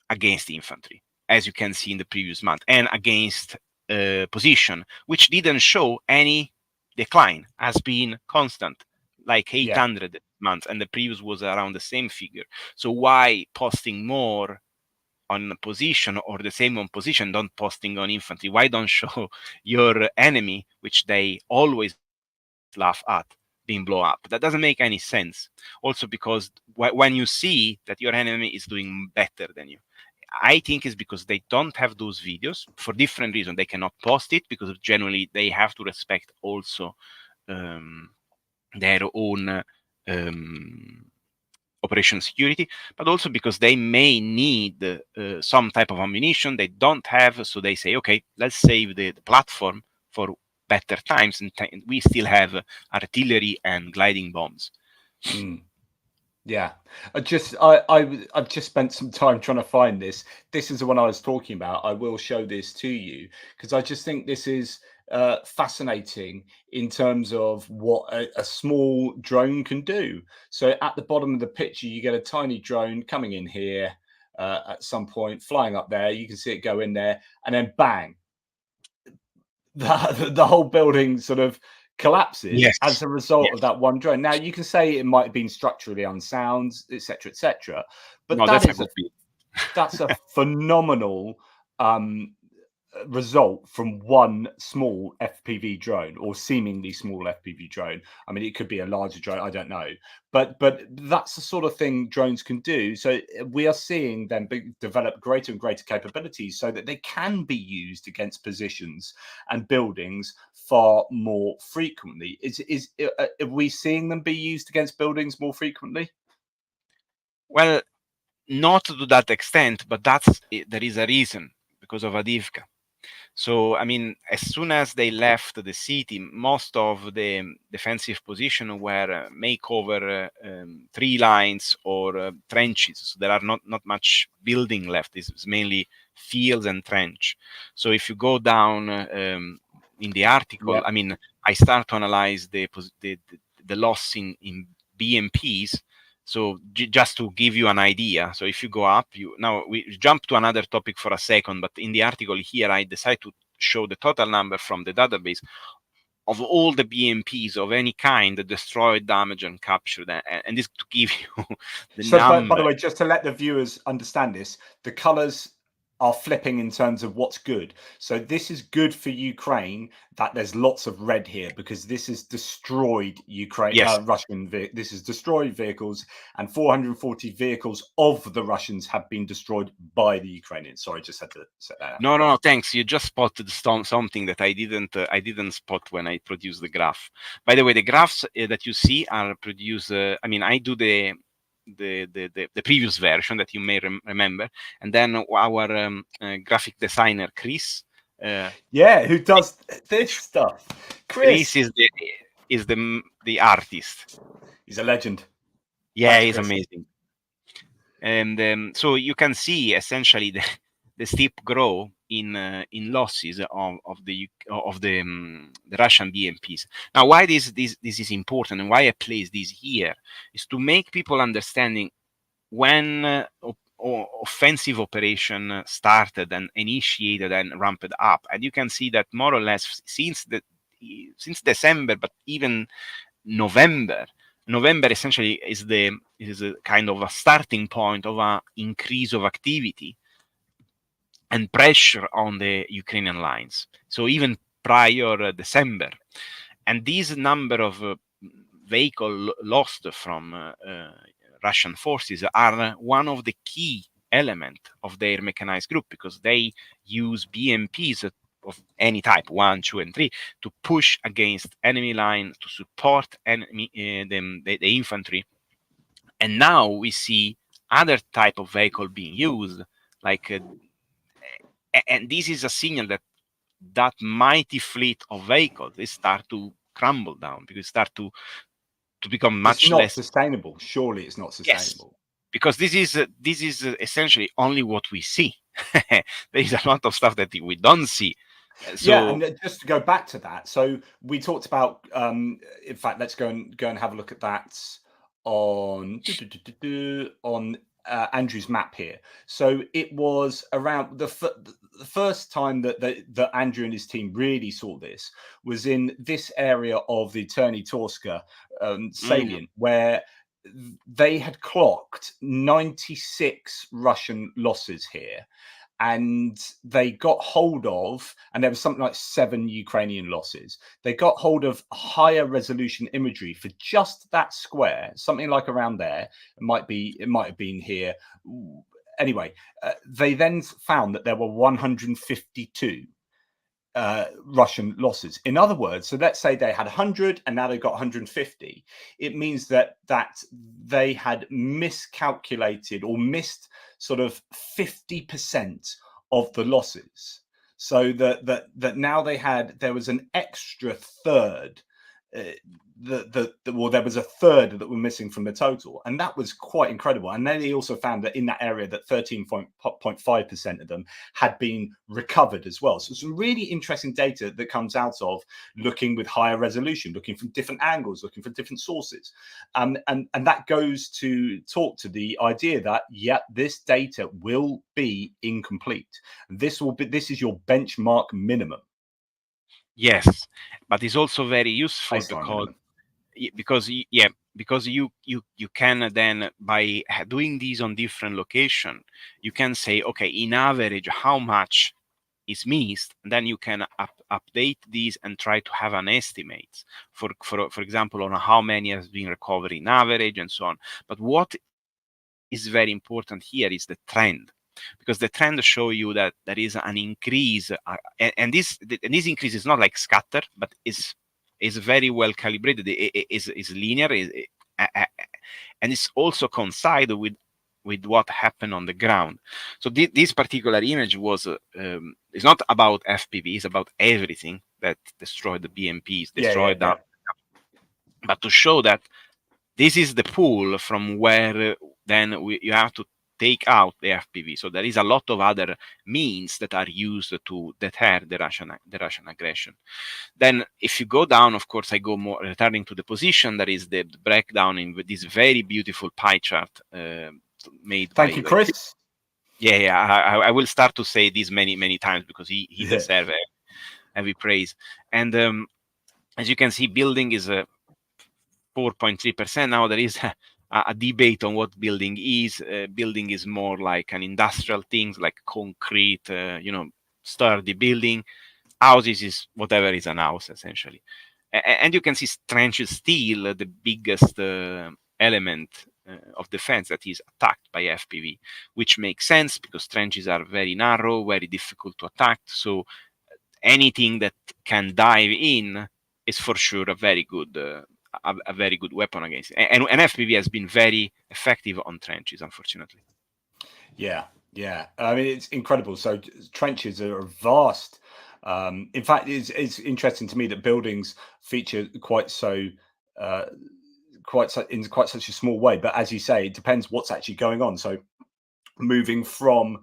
against infantry, as you can see in the previous month, and against position, which didn't show any decline, has been constant, like 800 months, and the previous was around the same figure. So why posting more on position or the same on position, don't posting on infantry? Why don't show your enemy, which they always laugh at, being blown up? That doesn't make any sense. Also because when you see that your enemy is doing better than you, I think it's because they don't have those videos for different reasons. They cannot post it because generally they have to respect also their own operation security, but also because they may need some type of ammunition they don't have. So they say, okay, let's save the platform for better times, and we still have artillery and gliding bombs. Yeah, I've just spent some time trying to find this. This is the one I was talking about. I will show this to you because I just think this is fascinating in terms of what a small drone can do. So at the bottom of the picture, you get a tiny drone coming in here at some point, flying up there. You can see it go in there, and then bang, the whole building sort of collapses as a result of that one drone. Now you can say it might have been structurally unsound, etc., but no, that's a phenomenal result from one small FPV drone, or seemingly small FPV drone. I mean, it could be a larger drone, I don't know, but that's the sort of thing drones can do. So we are seeing them develop greater and greater capabilities so that they can be used against positions and buildings far more frequently. Are we seeing them be used against buildings more frequently? Well, not to that extent, but there is a reason, because of Avdiivka. So, I mean, as soon as they left the city, most of the defensive position were may cover 3 lines or trenches. So there are not much building left. It's mainly fields and trench. So if you go down in the article, I mean, I start to analyze the loss in BMPs. So just to give you an idea, so if you go up, now we jump to another topic for a second, but in the article here, I decide to show the total number from the database of all the BMPs of any kind destroyed, damaged, and captured, and this to give you the number. By the way, just to let the viewers understand this, the colors are flipping in terms of what's good. So this is good for Ukraine, that there's lots of red here, because this is destroyed Russian. This is destroyed vehicles, and 440 vehicles of the Russians have been destroyed by the Ukrainians. Sorry, just had to set that out. No, thanks. You just spotted something that I didn't spot when I produced the graph. By the way, the graphs that you see are produced. I mean, I do the previous version that you may remember, and then our graphic designer Chris, who does this stuff. Chris is the artist. He's a legend. Yeah, he's amazing. And so you can see essentially the steep growth in losses of the Russian BMPs. Now, why this is important, and why I place this here, is to make people understanding when offensive operation started and initiated and ramped up. And you can see that more or less since since December, but even November. November essentially is a kind of a starting point of an increase of activity and pressure on the Ukrainian lines. So even prior December, and this number of vehicles lost from Russian forces are one of the key element of their mechanized group, because they use BMPs of any type, 1, 2, and 3, to push against enemy line, to support enemy the infantry. And now we see other type of vehicle being used, like and this is a signal that that mighty fleet of vehicles, they start to crumble down, because start to become much it's not less sustainable. Surely it's not sustainable. Yes, because this is essentially only what we see. There is a lot of stuff that we don't see. Yeah, and just to go back to that, so we talked about. In fact, let's go and have a look at that on Andrew's map here. So it was around the first time that Andrew and his team really saw this was in this area of the Tochnyi salient, where they had clocked 96 Russian losses here. And they got hold of, and there was something like 7 Ukrainian losses. They got hold of higher resolution imagery for just that square, something like around there. It might have been here. Anyway, they then found that there were 152 Russian losses. In other words, so let's say they had 100 and now they've got 150. It means that they had miscalculated or missed sort of 50% of the losses. So that now there was an extra third. Well, there was a third that were missing from the total, and that was quite incredible. And then he also found that in that area that 13.5% of them had been recovered as well. So some really interesting data that comes out of looking with higher resolution, looking from different angles, looking for different sources, and that goes to talk to the idea that this data will be incomplete. This is your benchmark minimum. Yes, but it's also very useful because you can then, by doing these on different location, you can say, okay, in average how much is missed, and then you can update these and try to have an estimate for example on how many has been recovered in average and so on. But what is very important here is the trend, because the trend show you that there is an increase, and this increase is not like scatter, but is very well calibrated. It is linear, and it's also coincide with what happened on the ground. So this particular image was it's not about FPV, it's about everything that destroyed the BMPs, destroyed that. But to show that this is the pool from where then you have to take out the FPV. So there is a lot of other means that are used to deter the Russian aggression. Then if you go down, of course, I go more returning to the position. There is the breakdown in this very beautiful pie chart made by... Thank you, Chris. I will start to say this many times because he deserves heavy praise. And as you can see, building is 4.3%. Now there is a debate on what building is. Building is more like an industrial things, like concrete, sturdy building. Houses is whatever is an house, essentially. And you can see trenches steel, the biggest element of defense that is attacked by FPV, which makes sense because trenches are very narrow, very difficult to attack. So anything that can dive in is for sure a very good weapon against it. And FPV has been very effective on trenches, unfortunately. Yeah. I mean, it's incredible. So trenches are a vast. In fact, it's interesting to me that buildings feature in quite such a small way. But as you say, it depends what's actually going on. So moving from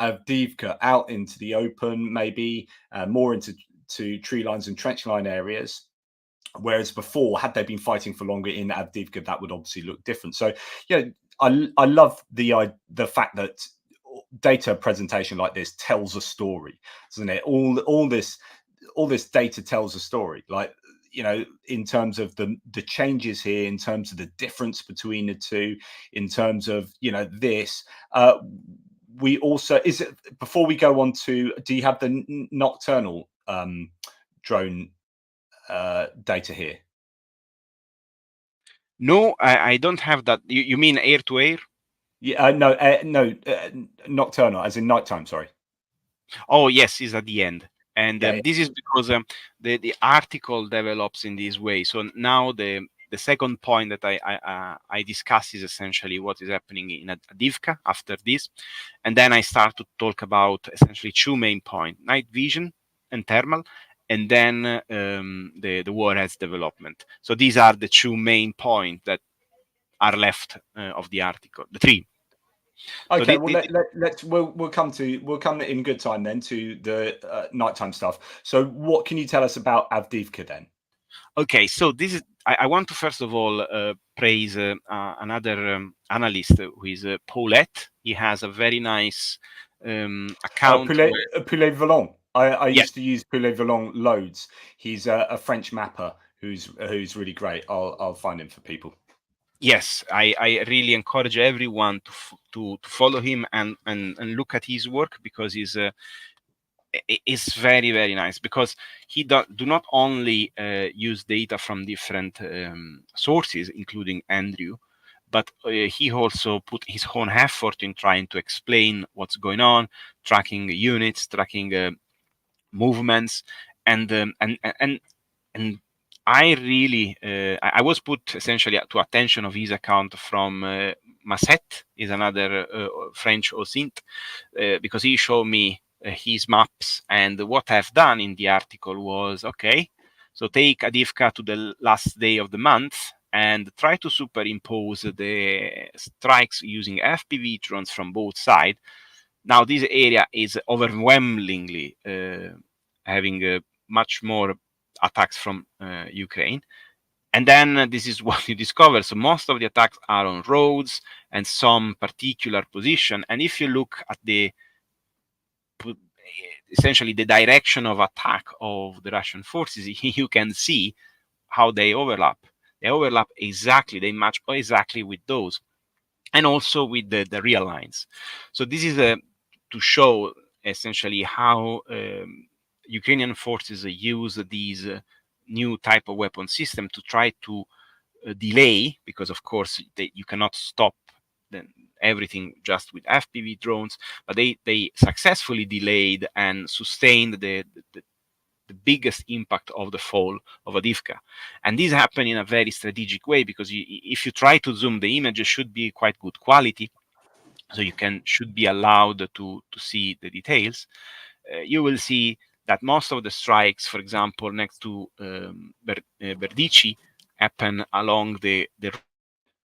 Avdiivka out into the open, maybe more into tree lines and trench line areas. Whereas before, had they been fighting for longer in Avdiivka, that would obviously look different. So, I love the fact that data presentation like this tells a story, doesn't it? All this all this data tells a story, like, you know, in terms of the changes here, in terms of the difference between the two, in terms of, you know, this. We also, is it, before we go on to, do you have the nocturnal drone data here? No, I don't have that. You mean air to air? Yeah, no, nocturnal, as in nighttime. Sorry. Oh yes, is at the end, and Yeah, yeah. this is because the article develops in this way. So now the second point that I discuss is essentially what is happening in a DIVCA after this, and then I start to talk about essentially two main points: night vision and thermal, and then the warheads development. So these are the two main points that are left of the article. The three. Okay, So well we'll come in good time then to the nighttime stuff. So what can you tell us about Avdiivka then? Okay, so this is. I want to first of all praise another analyst who is Paulette. He has a very nice account. Poulet Volant. I Yeah, used to use Poulet Volant loads. He's a French mapper who's really great. I'll find him for people. yes, I really encourage everyone to follow him and look at his work, because he's is very very nice, because he do not only use data from different sources, including Andrew, but he also put his own effort in trying to explain what's going on, tracking units, tracking movements, and I really I was put essentially to attention of his account from Masset, is another French OSINT, because he showed me his maps, and what I've done in the article was, okay, so take Avdiivka to the last day of the month and try to superimpose the strikes using FPV drones from both sides. Now this area is overwhelmingly having much more attacks from Ukraine. And then this is what you discover. So most of the attacks are on roads and some particular position. And if you look at the essentially the direction of attack of the Russian forces, you can see how they overlap. They overlap exactly. They match exactly with those, and also with the real lines. So this is to show essentially how Ukrainian forces use these new type of weapon system to try to delay, because of course you cannot stop everything just with FPV drones, but they successfully delayed and sustained the biggest impact of the fall of Avdiivka. And this happened in a very strategic way, because if you try to zoom, the images should be quite good quality, so you should be allowed to see the details. You will see that most of the strikes, for example, next to Berdici, happen along the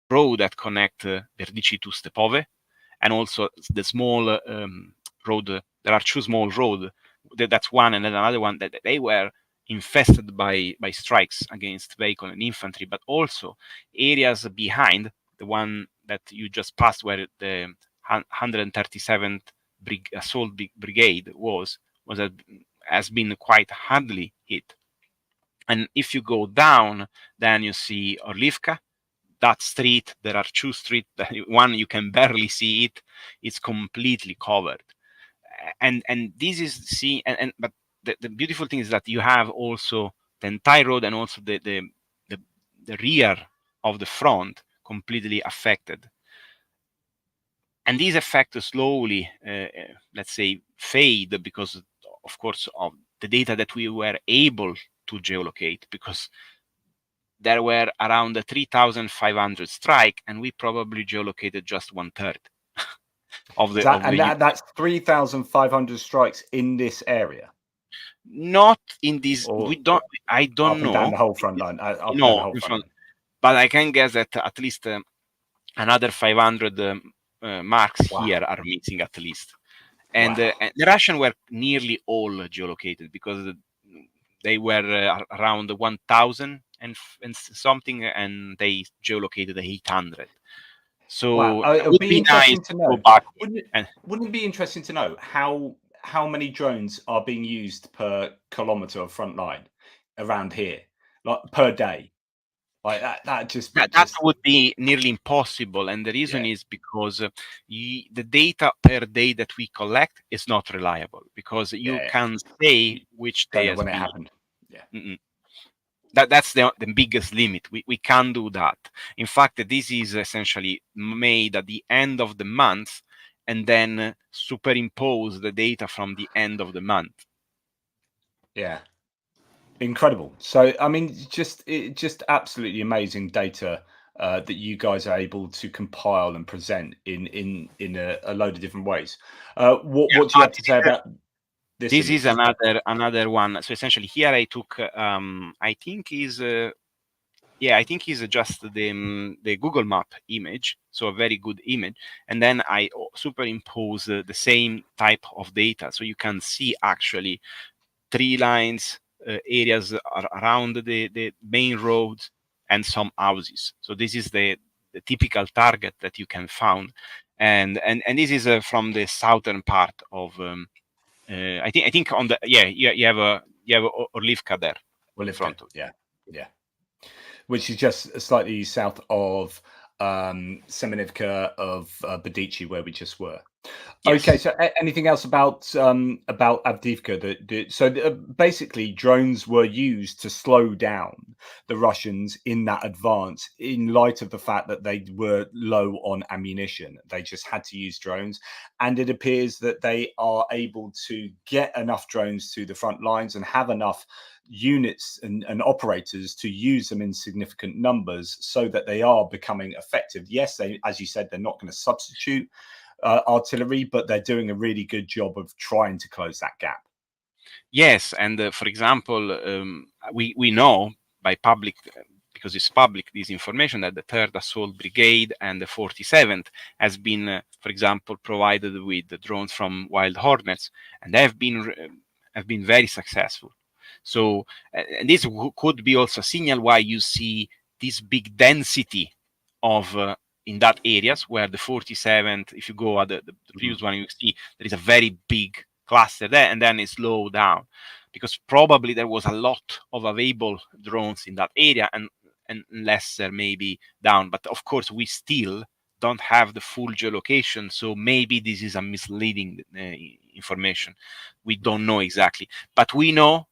road that connect Berdici to Stepove, and also the small road. There are two small roads. That's one, and then another one that they were infested by strikes against vehicle and infantry, but also areas behind the one that you just passed, where the 137th assault brigade has been quite hardly hit. And if you go down, then you see Orlivka. That street, there are two streets. One you can barely see it; it's completely covered. And this is seen. But the beautiful thing is that you have also the entire road, and also the rear of the front completely affected. And these effects slowly, let's say, fade, because of course of the data that we were able to geolocate, because there were around 3,500 strike, and we probably geolocated just 1/3 of the that's 3,500 strikes in this area. Not in this. Or We don't. I don't up and know. down the whole front line. Up and down No, the whole front line. but I can guess that at least another 500 marks Wow. here are missing at least. And the Russian were nearly all geolocated, because they were around 1,000 and something, and they geolocated 800. So wow. It would be nice interesting to know. go back. Wouldn't it be interesting to know how how many drones are being used per kilometer of front line around here, like per day? Like That would be nearly impossible, and the reason is because the data per day that we collect is not reliable, because you can say which day has when it been. happened. Yeah. That's the biggest limit. We can't do that. In fact, this is essentially made at the end of the month, and then superimpose the data from the end of the month. Yeah. Incredible. So, I mean, just absolutely amazing data that you guys are able to compile and present in a load of different ways. What do you have to say about this This image? is another one. So essentially, here I took I think is just the Google Map image, so a very good image, and then I superimpose the same type of data, so you can see actually tree lines, areas around the main roads, and some houses. So this is the typical target that you can find, and this is from the southern part of. I think on the you have Orlivka there in front of you. Yeah, which is just slightly south of Semenivka, of Bedici, where we just were. Yes. Okay, so anything else about Avdiivka? So basically, drones were used to slow down the Russians in that advance, in light of the fact that they were low on ammunition. They just had to use drones, and it appears that they are able to get enough drones to the front lines and have enough units and operators to use them in significant numbers, so that they are becoming effective. Yes, they, as you said, they're not going to substitute artillery, but they're doing a really good job of trying to close that gap. Yes, and for example, we know by public, because it's public, this information, that the 3rd Assault Brigade and the 47th has been, for example, provided with the drones from Wild Hornets, and they have been very successful. So, and this could be also a signal why you see this big density of in that areas where the 47th, if you go at the previous one, you see there is a very big cluster there, and then it slowed down because probably there was a lot of available drones in that area, and lesser maybe down. But of course, we still don't have the full geolocation, so maybe this is a misleading information. We don't know exactly, but we know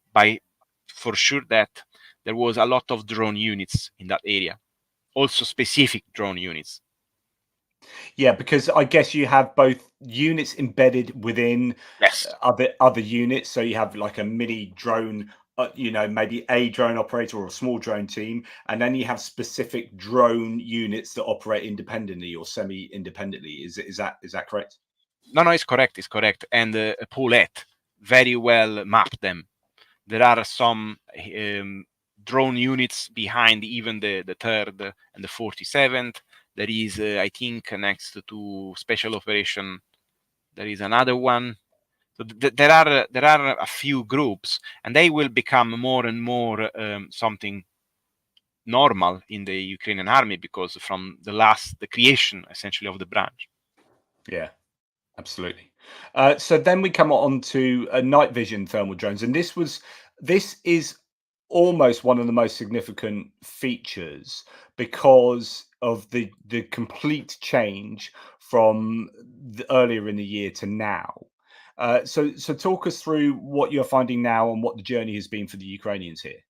for sure that there was a lot of drone units in that area, also specific drone units. Yeah, because I guess you have both units embedded within other units. So you have like a mini drone, maybe a drone operator or a small drone team, and then you have specific drone units that operate independently or semi-independently. Is that correct? No, it's correct. And Paulette very well mapped them. There are some drone units behind even the 3rd and the 47th. There is, I think, next to special operation, there is another one. So there are a few groups, and they will become more and more something normal in the Ukrainian army, because from the creation essentially of the branch. Yeah, absolutely. So then we come on to night vision thermal drones, and this is almost one of the most significant features because of the complete change from earlier in the year to now. So talk us through what you're finding now and what the journey has been for the Ukrainians here.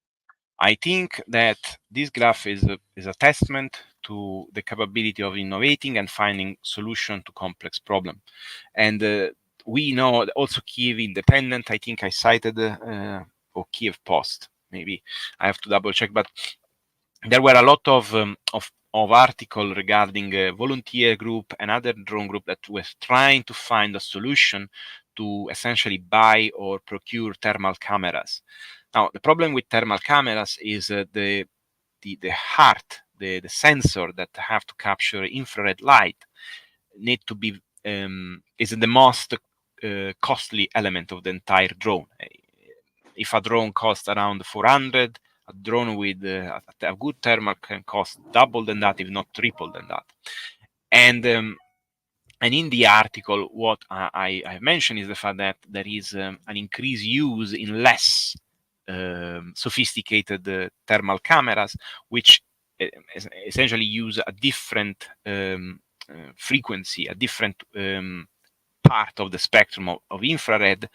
I think that this graph is a testament to the capability of innovating and finding solution to complex problem. And we know also Kiev Independent, I think I cited, or Kiev Post, maybe I have to double check, but there were a lot of article regarding a volunteer group, another drone group that was trying to find a solution to essentially buy or procure thermal cameras. Now, the problem with thermal cameras is the heart, the sensor that have to capture infrared light need to be is the most costly element of the entire drone. If a drone costs around 400, a drone with a good thermal can cost double than that, if not triple than that. And And in the article, what I mentioned is the fact that there is an increased use in less sophisticated thermal cameras, which essentially use a different frequency, a different part of the spectrum of infrared.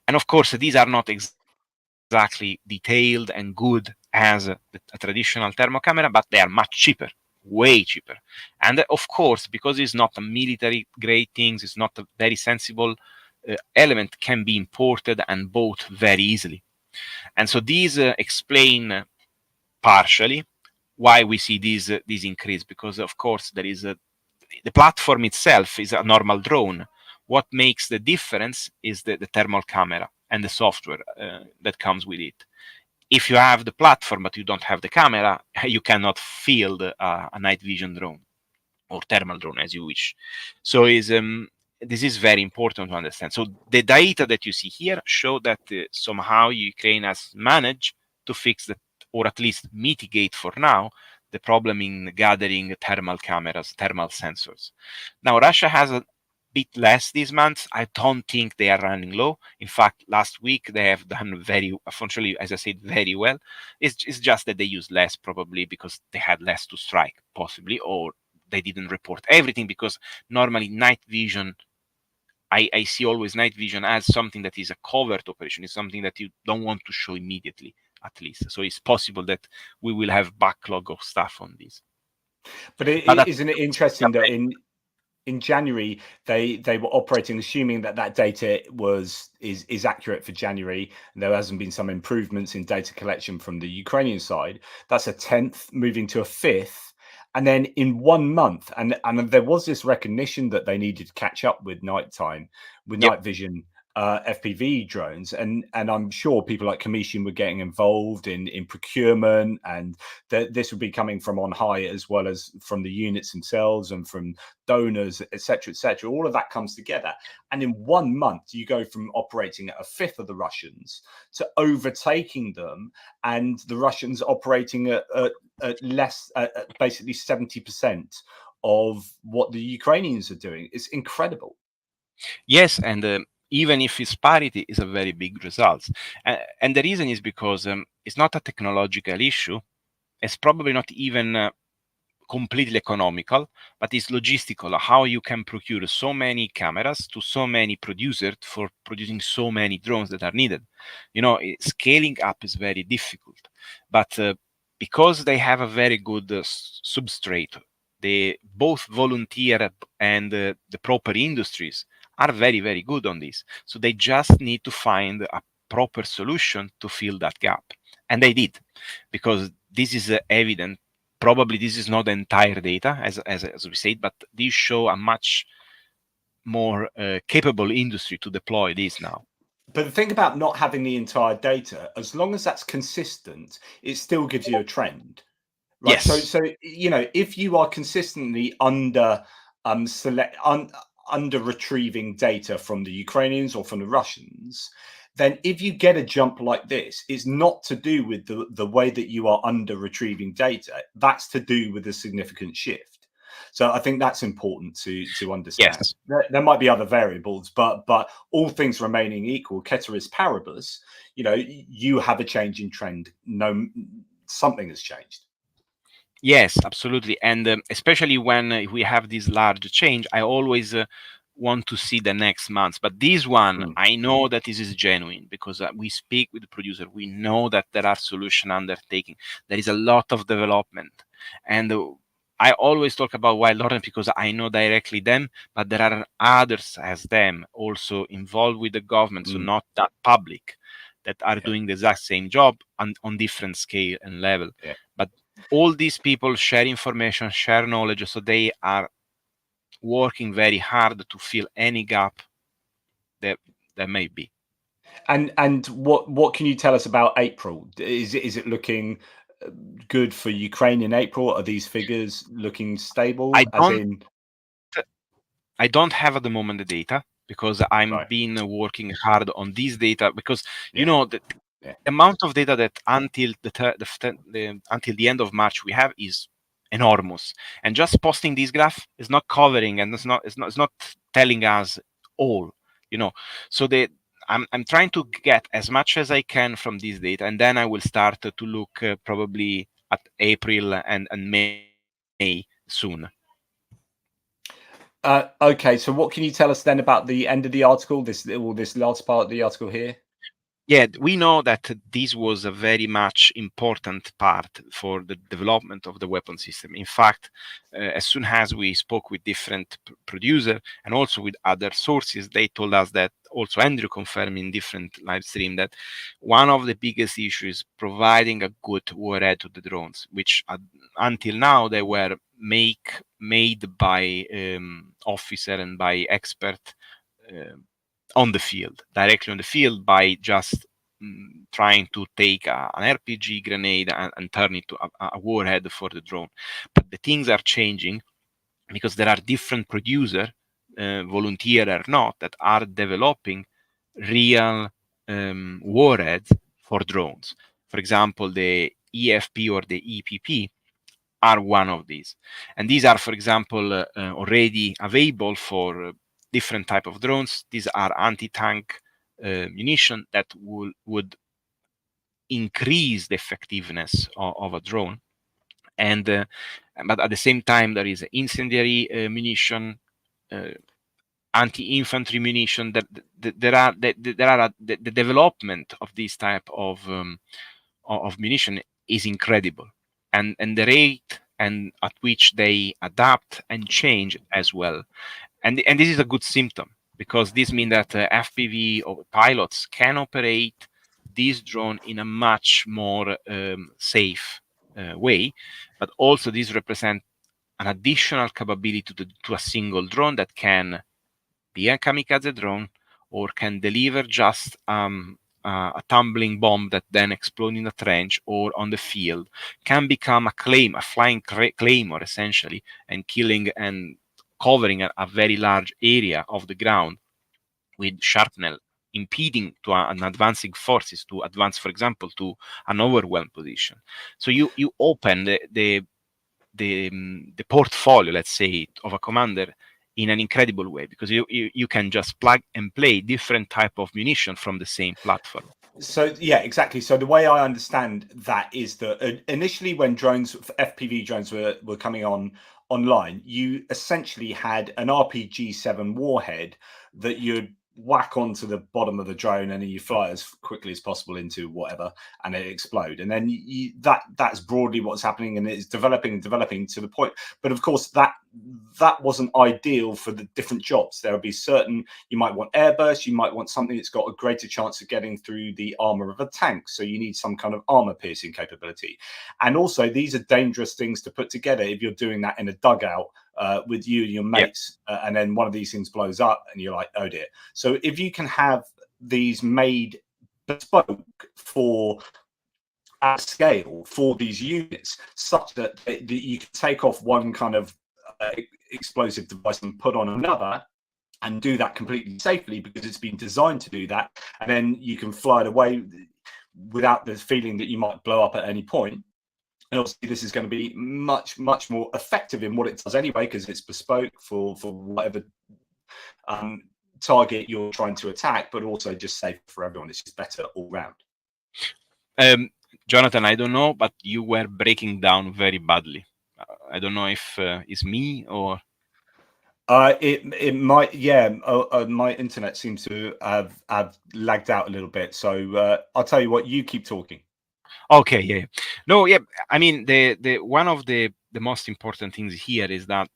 And of course, these are not exactly detailed and good as a traditional thermal camera, but they are much cheaper, way cheaper. And of course, because it's not a military grade things, it's not a very sensible element, can be imported and bought very easily. And so these explain partially why we see this increase, because of course there is the platform itself is a normal drone. What makes the difference is the thermal camera and the software that comes with it. If you have the platform but you don't have the camera, you cannot field a night vision drone or thermal drone as you wish. So this is very important to understand. So the data that you see here show that somehow Ukraine has managed to fix the, or at least mitigate for now, the problem in gathering thermal cameras, thermal sensors. Now Russia has a bit less this month. I don't think they are running low. In fact, last week they have done very, unfortunately, as I said, very well. It's just that they use less probably because they had less to strike, possibly, or they didn't report everything, because normally night vision, I see always night vision as something that is a covert operation. It's something that you don't want to show immediately, at least. So it's possible that we will have backlog of stuff on this. But isn't it interesting that in January they were operating assuming that data is accurate for January, and there hasn't been some improvements in data collection from the Ukrainian side. That's a 10th moving to a 5th. And then in 1 month, and there was this recognition that they needed to catch up with nighttime, with night vision FPV drones, and I'm sure people like Commission were getting involved in procurement, and this would be coming from on high as well as from the units themselves and from donors, etc., etc. All of that comes together, and in 1 month you go from operating at a fifth of the Russians to overtaking them, and the Russians operating at less, basically 70% of what the Ukrainians are doing. It's incredible. Yes, and even if it's parity, is a very big result. And the reason is because it's not a technological issue. It's probably not even completely economical, but it's logistical. How you can procure so many cameras to so many producers for producing so many drones that are needed. You know, scaling up is very difficult. But because they have a very good substrate, they both volunteer and the proper industries are very, very good on this. So they just need to find a proper solution to fill that gap. And they did, because this is evident. Probably this is not the entire data, as we said, but these show a much more capable industry to deploy this now. But the thing about not having the entire data, as long as that's consistent, it still gives you a trend, right? Yes. So you know, if you are consistently under under retrieving data from the Ukrainians or from the Russians, then if you get a jump like this, it's not to do with the way that you are under retrieving data. That's to do with a significant shift. So I think that's important to understand. Yes. There might be other variables, but all things remaining equal, ceteris paribus, you know, you have a change in trend. No, something has changed. Yes, absolutely. And especially when we have this large change, I always want to see the next months. But this one, I know that this is genuine, because we speak with the producer. We know that there are solution undertaking. There is a lot of development. And I always talk about Wild Orange because I know directly them, but there are others as them also involved with the government, so not that public, that are doing the exact same job on different scale and level. But all these people share information, share knowledge, so they are working very hard to fill any gap that there may be. And what can you tell us about April? Is it looking good for Ukraine in April? Are these figures looking stable? I don't have at the moment the data, because I'm been working hard on this data, because you know the amount of data that until the end of March we have is enormous. And just posting this graph is not covering, and it's not telling us all, So I'm trying to get as much as I can from this data, and then I will start to look probably at April and May soon. Okay, so what can you tell us then about the end of the article, this last part of the article here? Yeah, we know that this was a very much important part for the development of the weapon system. In fact, as soon as we spoke with different producers and also with other sources, they told us that, also Andrew confirmed in different live stream, that one of the biggest issues is providing a good warhead to the drones, which until now they were made by officer and by expert on the field, directly on the field, by just trying to take an RPG grenade and turn it to a warhead for the drone. But the things are changing because there are different producers, volunteer or not, that are developing real warheads for drones. For example, the EFP or the EPP are one of these. And these are, for example, already available for different type of drones. These are anti-tank munition that would increase the effectiveness of a drone. And but at the same time, there is incendiary munition, anti-infantry munition. That the development of this type of munition is incredible, and the rate and at which they adapt and change as well. And this is a good symptom, because this means that FPV or pilots can operate this drone in a much more safe way, but also this represents an additional capability to a single drone that can be a kamikaze drone or can deliver just a tumbling bomb that then explodes in a trench or on the field, can become a flying claymore essentially, and killing and covering a very large area of the ground with shrapnel, impeding to an advancing forces to advance, for example, to an overwhelmed position. So you open the portfolio, let's say, of a commander in an incredible way, because you can just plug and play different type of munition from the same platform. So yeah, exactly. So the way I understand that is that initially, when FPV drones were coming online, you essentially had an RPG-7 warhead that you'd whack onto the bottom of the drone, and then you fly as quickly as possible into whatever, and it explode. And then that's broadly what's happening, and it's developing and developing to the point. But of course, that wasn't ideal for the different jobs. There will be certain, you might want airburst, you might want something that's got a greater chance of getting through the armor of a tank, so you need some kind of armor piercing capability. And also, these are dangerous things to put together if you're doing that in a dugout with you and your mates, and then one of these things blows up and you're like, oh dear. So if you can have these made bespoke for at scale for these units, such that you can take off one kind of explosive device and put on another, and do that completely safely because it's been designed to do that, and then you can fly it away without the feeling that you might blow up at any point. And obviously, this is going to be much, much more effective in what it does anyway, because it's bespoke for whatever target you're trying to attack, but also just safe for everyone. It's just better all round. Jonathan, I don't know, but you were breaking down very badly. I don't know if it's me or... It might, yeah. My internet seems to have lagged out a little bit. So I'll tell you what, you keep talking. Okay, yeah. No, yeah. I mean, the one of the most important things here is that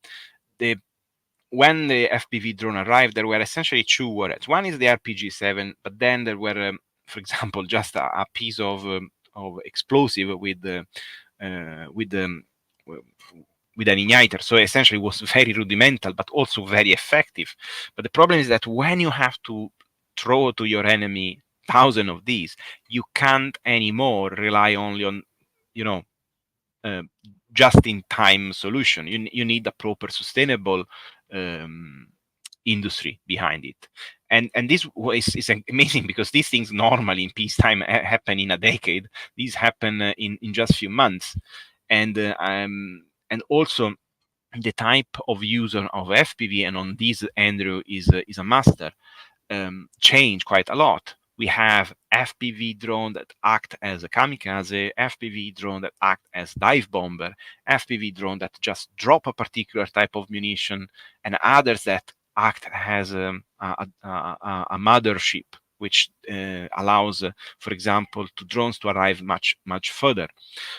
when the FPV drone arrived, there were essentially two warheads. One is the RPG-7, but then there were, for example, just a piece of explosive with an igniter. So essentially, it was very rudimental, but also very effective. But the problem is that when you have to throw to your enemy 1,000 of these, you can't anymore rely only on, just-in-time solution. You need a proper sustainable industry behind it. And this is amazing, because these things normally in peacetime happen in a decade. These happen in just a few months. And And also the type of user of FPV, and on this Andrew is a master, change quite a lot. We have FPV drone that act as a kamikaze, FPV drone that act as dive bomber, FPV drone that just drop a particular type of munition, and others that act as a mothership, which allows, for example, to drones to arrive much further.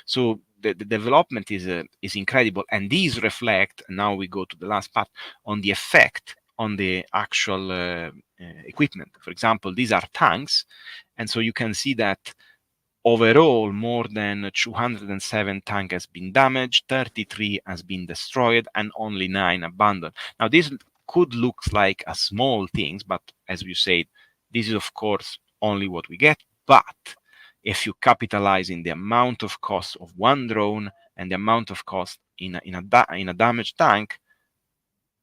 So the development is incredible, and these reflect. Now we go to the last part on the effect on the actual equipment. For example, these are tanks, and so you can see that overall more than 207 tanks has been damaged, 33 has been destroyed, and only 9 abandoned. Now this could look like a small things, but as you said, this is of course only what we get. But if you capitalize in the amount of cost of one drone and the amount of cost in a damaged tank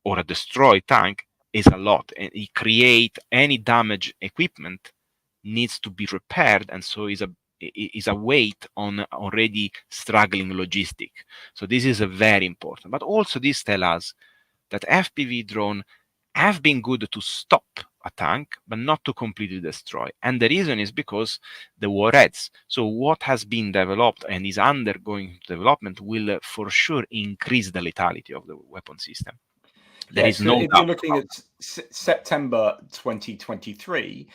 or a destroyed tank, is a lot, and it create any damaged equipment needs to be repaired, and so is a weight on already struggling logistic. So this is a very important. But also this tell us that FPV drone have been good to stop a tank, but not to completely destroy. And the reason is because the warheads. So what has been developed and is undergoing development will for sure increase the lethality of the weapon system. There is no if doubt. you're looking at September 2023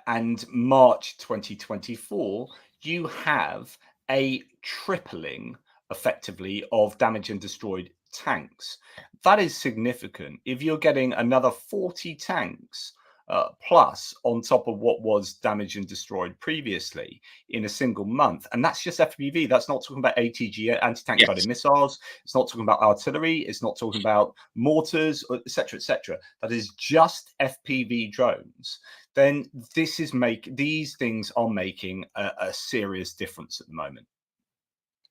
and March 2024, you have a tripling effectively of damaged and destroyed tanks. That is significant. If you're getting another 40 tanks plus on top of what was damaged and destroyed previously in a single month, and that's just FPV. That's not talking about ATG, anti-tank guided missiles. It's not talking about artillery. It's not talking about mortars, etc., etc. That is just FPV drones. Then these things are making a serious difference at the moment.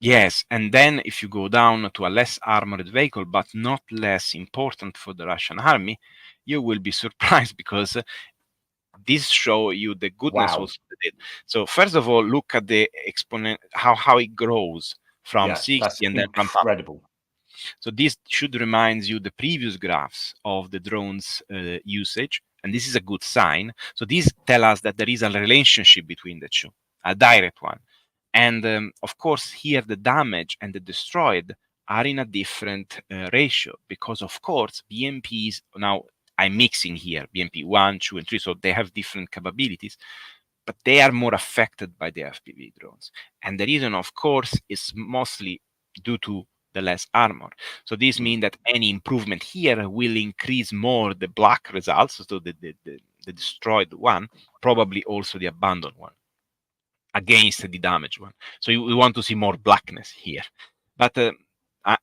Yes, and then if you go down to a less armored vehicle, but not less important for the Russian army, you will be surprised because this show you the goodness Wow. also did. So first of all, look at the exponent, how it grows from 60 that's and then incredible. So this should remind you the previous graphs of the drones usage, and this is a good sign. So these tell us that there is a relationship between the two, a direct one. And of course, here the damage and the destroyed are in a different ratio because, of course, BMPs, now I'm mixing here, BMP 1, 2, and 3, so they have different capabilities, but they are more affected by the FPV drones. And the reason, of course, is mostly due to the less armor. So this means that any improvement here will increase more the black results, so the destroyed one, probably also the abandoned one, against the damaged one. So we want to see more blackness here. But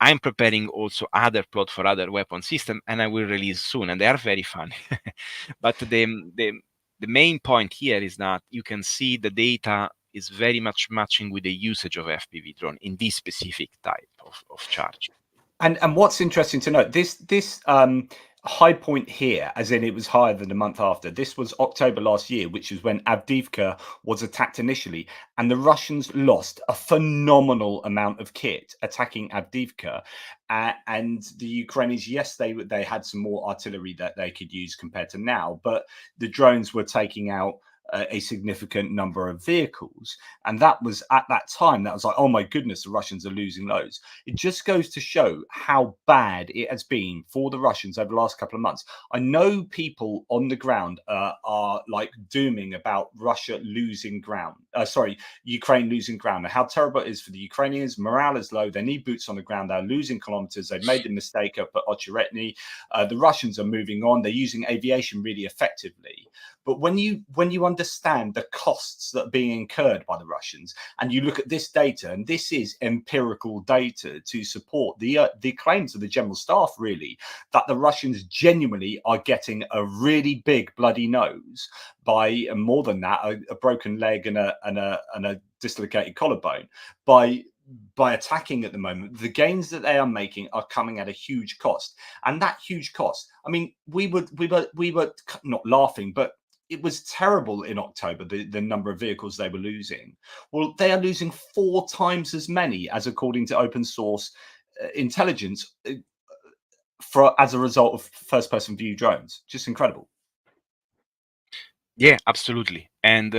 I'm preparing also other plot for other weapon system, and I will release soon, and they are very fun. But the main point here is that you can see the data is very much matching with the usage of FPV drone in this specific type of charge. And what's interesting to note, this high point here, as in it was higher than the month after, this was October last year, which is when Avdiivka was attacked initially, and the Russians lost a phenomenal amount of kit attacking Avdiivka. And the Ukrainians, yes, they had some more artillery that they could use compared to now, but the drones were taking out a significant number of vehicles. And that was at that time, that was like, oh my goodness, the Russians are losing loads. It just goes to show how bad it has been for the Russians over the last couple of months. I know people on the ground are like dooming about Russia losing ground. Ukraine losing ground, and how terrible it is for the Ukrainians. Morale is low. They need boots on the ground. They're losing kilometers. They've made the mistake up at Uraine. The Russians are moving on. They're using aviation really effectively. But when you understand the costs that are being incurred by the Russians, and you look at this data, and this is empirical data to support the claims of the general staff, really, that the Russians genuinely are getting a really big bloody nose by more than that, a broken leg and a dislocated collarbone by attacking at the moment. The gains that they are making are coming at a huge cost, and that huge cost, I mean, we were not laughing, but it was terrible in October, the number of vehicles they were losing. Well, they are losing 4 times as many as according to open source intelligence as a result of first-person view drones. Just incredible. Yeah, absolutely. And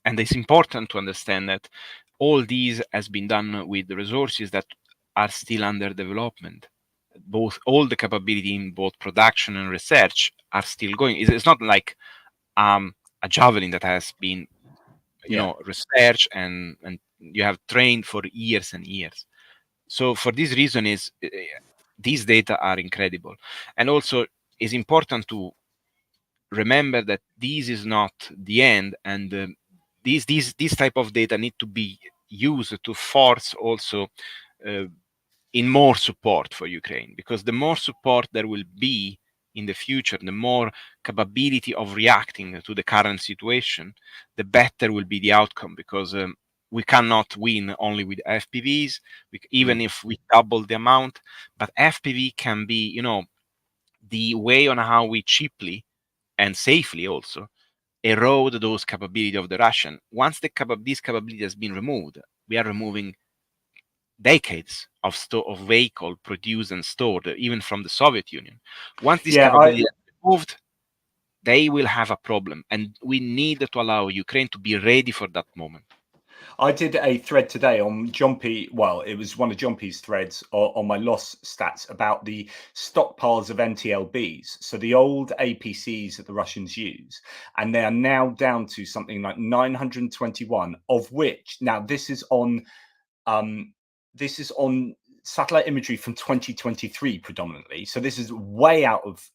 it's important to understand that all these has been done with the resources that are still under development. All the capability in both production and research are still going. It's not like a javelin that has been, researched and you have trained for years and years. So for this reason, these data are incredible, and also it's important to remember that this is not the end, and these type of data need to be used to force also in more support for Ukraine, because the more support there will be in the future, the more capability of reacting to the current situation, the better will be the outcome, because we cannot win only with FPVs, even if we double the amount. But FPV can be, the way on how we cheaply and safely also erode those capabilities of the Russian. Once this capability has been removed, we are removing decades of vehicle produced and stored, even from the Soviet Union. Once this capability is removed, they will have a problem, and we need to allow Ukraine to be ready for that moment. I did a thread today on Jumpy. Well, it was one of Jumpy's threads on my loss stats about the stockpiles of NTLBs. So the old APCs that the Russians use, and they are now down to something like 921, of which now this is on satellite imagery from 2023 predominantly. So this is way out of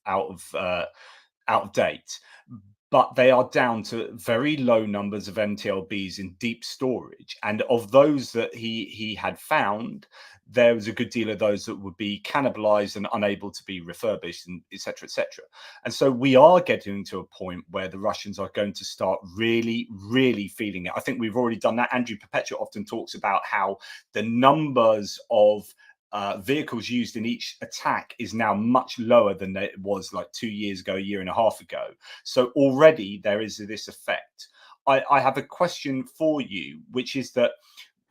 date. But they are down to very low numbers of NTLBs in deep storage. And of those that he had found, there was a good deal of those that would be cannibalized and unable to be refurbished, and et cetera, et cetera. And so we are getting to a point where the Russians are going to start really, really feeling it. I think we've already done that. Andrew Perpetua often talks about how the numbers of vehicles used in each attack is now much lower than it was like 2 years ago, a year and a half ago. So already there is this effect. I have a question for you, which is that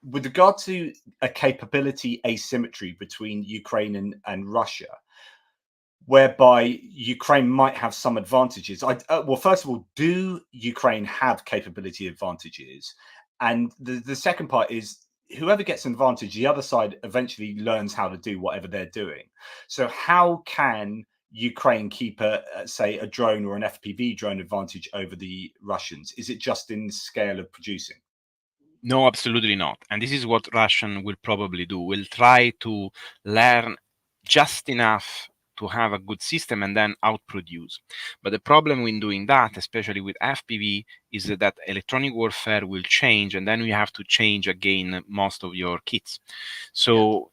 with regard to a capability asymmetry between Ukraine and Russia, whereby Ukraine might have some advantages. Well, first of all, do Ukraine have capability advantages? And the second part is, whoever gets an advantage, the other side eventually learns how to do whatever they're doing. So how can Ukraine keep say a drone or an FPV drone advantage over the Russians? Is it just in the scale of producing? No, absolutely not. And this is what Russian will probably do. Will try to learn just enough to have a good system and then outproduce. But the problem in doing that, especially with FPV, is that electronic warfare will change, and then you have to change again most of your kits. So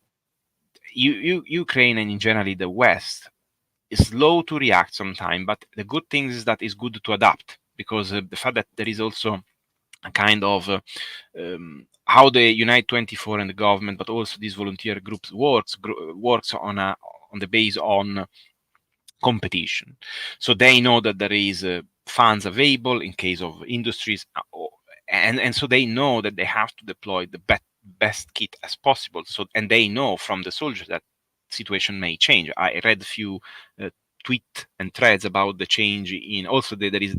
Ukraine and in generally the West is slow to react sometimes, but the good thing is that it's good to adapt, because the fact that there is also a kind of how the Unite 24 and the government, but also these volunteer groups works on the base on competition. So they know that there is funds available in case of industries, and so they know that they have to deploy the best kit as possible. So, and they know from the soldiers that situation may change. I read a few tweet and threads about the change in, also there is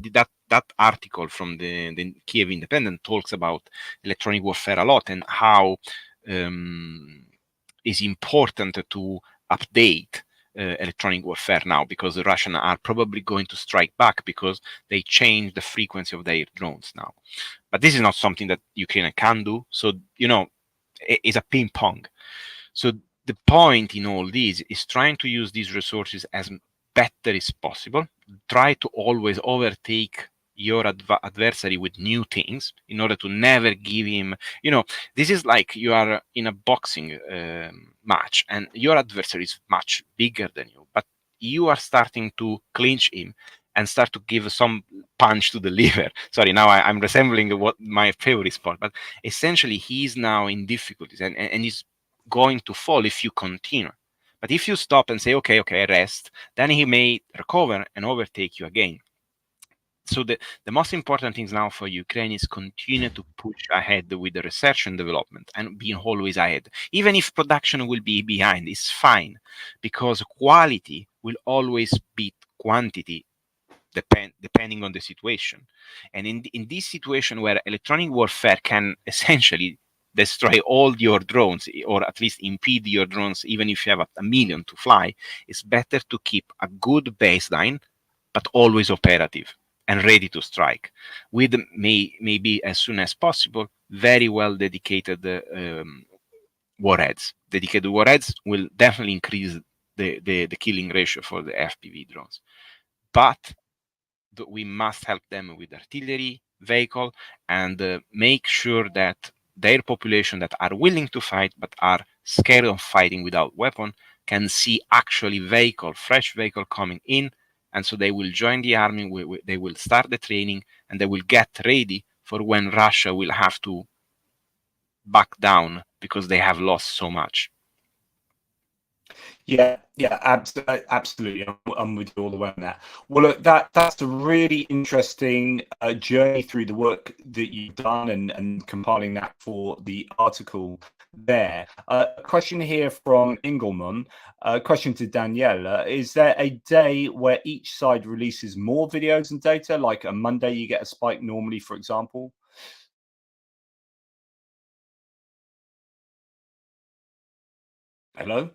that article from the Kiev Independent talks about electronic warfare a lot, and how is important to update electronic warfare now, because the Russians are probably going to strike back because they change the frequency of their drones now. But this is not something that Ukraine can do. So, it's a ping pong. So the point in all this is trying to use these resources as better as possible. Try to always overtake your adversary with new things in order to never give him, this is like you are in a boxing match and your adversary is much bigger than you, but you are starting to clinch him and start to give some punch to the liver. Sorry, now I'm resembling what my favorite sport, but essentially he's now in difficulties and he's going to fall if you continue. But if you stop and say, okay, rest, then he may recover and overtake you again. So the most important things now for Ukraine is continue to push ahead with the research and development and being always ahead. Even if production will be behind, it's fine, because quality will always beat quantity depending on the situation. And in this situation where electronic warfare can essentially destroy all your drones, or at least impede your drones, even if you have a million to fly, it's better to keep a good baseline, but always operative and ready to strike, with maybe as soon as possible very well dedicated warheads. Dedicated warheads will definitely increase the killing ratio for the FPV drones, but we must help them with artillery, vehicle, and make sure that their population that are willing to fight but are scared of fighting without weapon can see actually fresh vehicle coming in, and so they will join the army, they will start the training, and they will get ready for when Russia will have to back down because they have lost so much. Yeah, absolutely. I'm with you all the way on that. Well, look, that's a really interesting journey through the work that you've done and compiling that for the article there. A question here from Ingelman. Question to Daniele. Is there a day where each side releases more videos and data, like a Monday you get a spike normally, for example? Hello?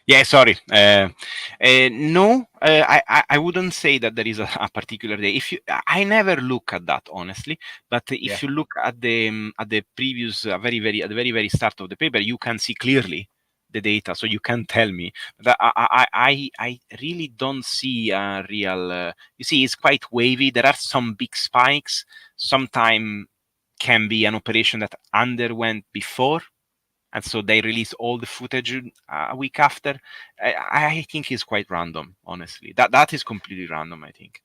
Yeah, sorry. No, I wouldn't say that there is a particular day. I never look at that honestly. But if you look at the previous, at the very start of the paper, you can see clearly the data, so you can tell me. But I really don't see a real. You see, it's quite wavy. There are some big spikes. Sometimes can be an operation that underwent before, and so they release all the footage a week after. I think it's quite random, honestly. That is completely random, I think.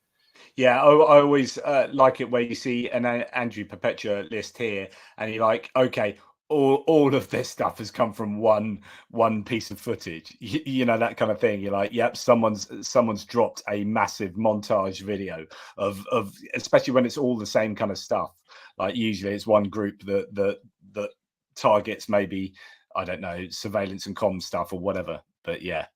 Yeah, I always like it where you see an Andrew Perpetua list here, and you're like, okay, all of this stuff has come from one piece of footage. You know, that kind of thing. You're like, yep, someone's dropped a massive montage video of especially when it's all the same kind of stuff. Like usually it's one group that targets maybe, I don't know, surveillance and comm stuff or whatever. But yeah,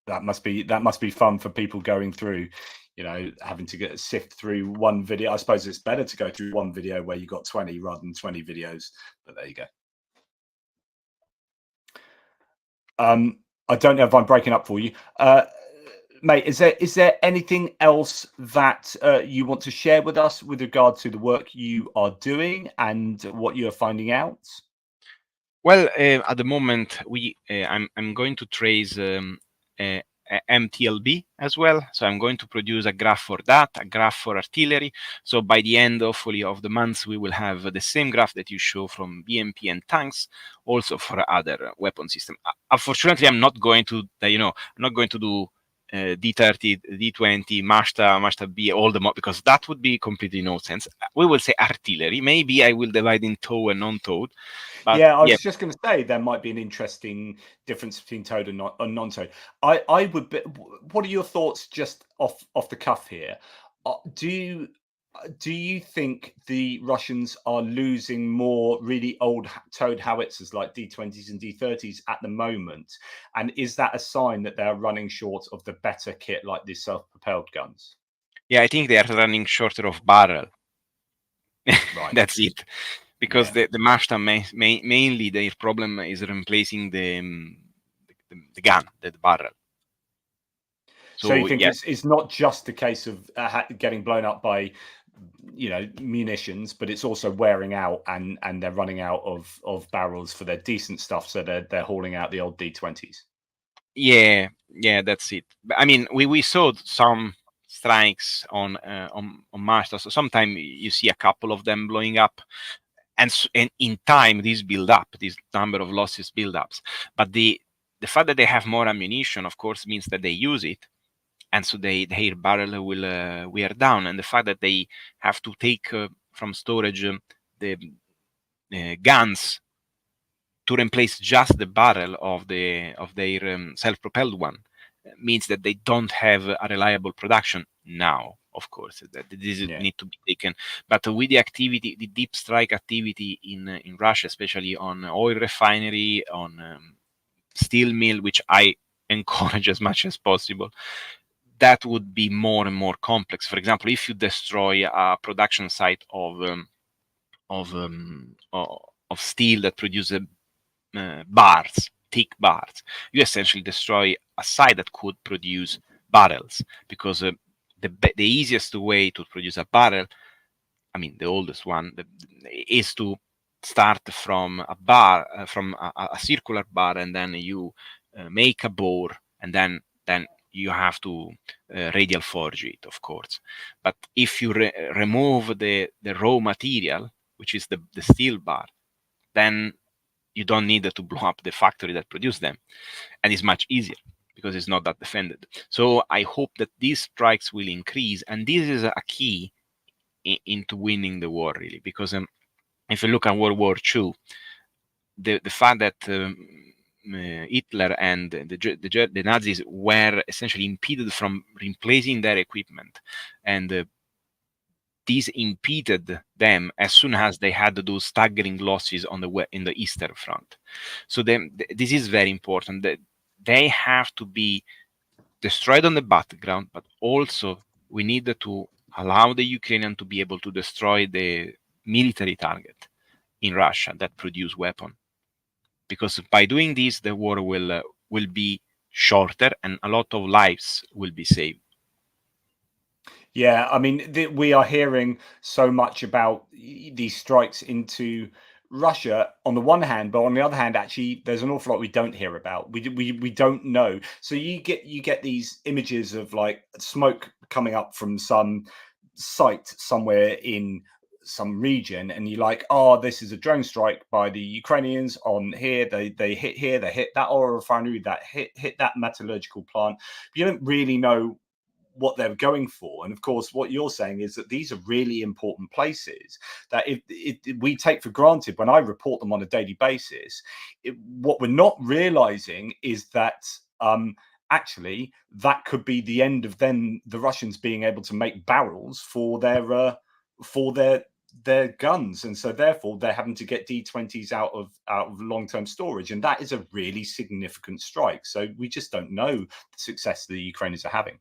that must be fun for people going through, you know, having to sift through one video. I suppose it's better to go through one video where you got 20 rather than 20 videos, but there you go. I don't know if I'm breaking up for you. Mate, is there anything else that you want to share with us with regard to the work you are doing and what you're finding out? Well, at the moment, I'm going to trace MTLB as well. So I'm going to produce a graph for that, a graph for artillery. So by the end, hopefully, of the month, we will have the same graph that you show from BMP and tanks, also for other weapon system. Unfortunately, I'm not going to, I'm not going to do D30, D20, Mashta B, all the because that would be completely no sense. We will say artillery. Maybe I will divide in tow and non-towed. But yeah, I was just going to say there might be an interesting difference between towed and non-towed. I would. What are your thoughts, just off the cuff here? Do you think the Russians are losing more really old towed howitzers like D20s and D30s at the moment? And is that a sign that they're running short of the better kit like these self-propelled guns? Yeah, I think they are running shorter of barrel. Right. That's it. Because the Mashta mainly their problem is replacing the gun, the barrel. So you think it's not just a case of getting blown up by, you know, munitions, but it's also wearing out and they're running out of barrels for their decent stuff, so they're hauling out the old D20s. Yeah, that's it. I mean, we saw some strikes on Mashta, so sometimes you see a couple of them blowing up. And in time, this number of losses build ups. But the fact that they have more ammunition, of course, means that they use it, and so their barrel will wear down. And the fact that they have to take from storage the guns to replace just the barrel of their self-propelled one means that they don't have a reliable production now. Of course, that this need to be taken. But with the activity, the deep strike activity in Russia, especially on oil refinery, on steel mill, which I encourage as much as possible, that would be more and more complex. For example, if you destroy a production site of steel that produces bars, thick bars, you essentially destroy a site that could produce barrels, because the easiest way to produce a barrel, I mean the oldest one, is to start from a bar, from a circular bar, and then you make a bore, and then you have to radial forge it, of course. But if you remove the raw material, which is the steel bar, then you don't need to blow up the factory that produced them, and it's much easier because it's not that defended. So I hope that these strikes will increase, and this is a key into winning the war, really, because if you look at World War II, the fact that Hitler and the Nazis were essentially impeded from replacing their equipment, and these impeded them as soon as they had those staggering losses on in the Eastern Front. So this is very important. That they have to be destroyed on the battleground, but also we need to allow the Ukrainian to be able to destroy the military target in Russia that produce weapon. Because by doing this, the war will be shorter and a lot of lives will be saved. Yeah, I mean, we are hearing so much about these strikes into Russia on the one hand, but on the other hand, actually, there's an awful lot we don't hear about. We don't know. So you get these images of like smoke coming up from some site somewhere in some region, and you're like, oh, this is a drone strike by the Ukrainians on here. They hit here, they hit that oil refinery, that hit that metallurgical plant. But you don't really know what they're going for. And of course, what you're saying is that these are really important places that if we take for granted when I report them on a daily basis. What we're not realizing is that actually that could be the end of then the Russians being able to make barrels for their guns, and so therefore they're having to get D20s out of long-term storage, and that is a really significant strike. So we just don't know the success the Ukrainians are having.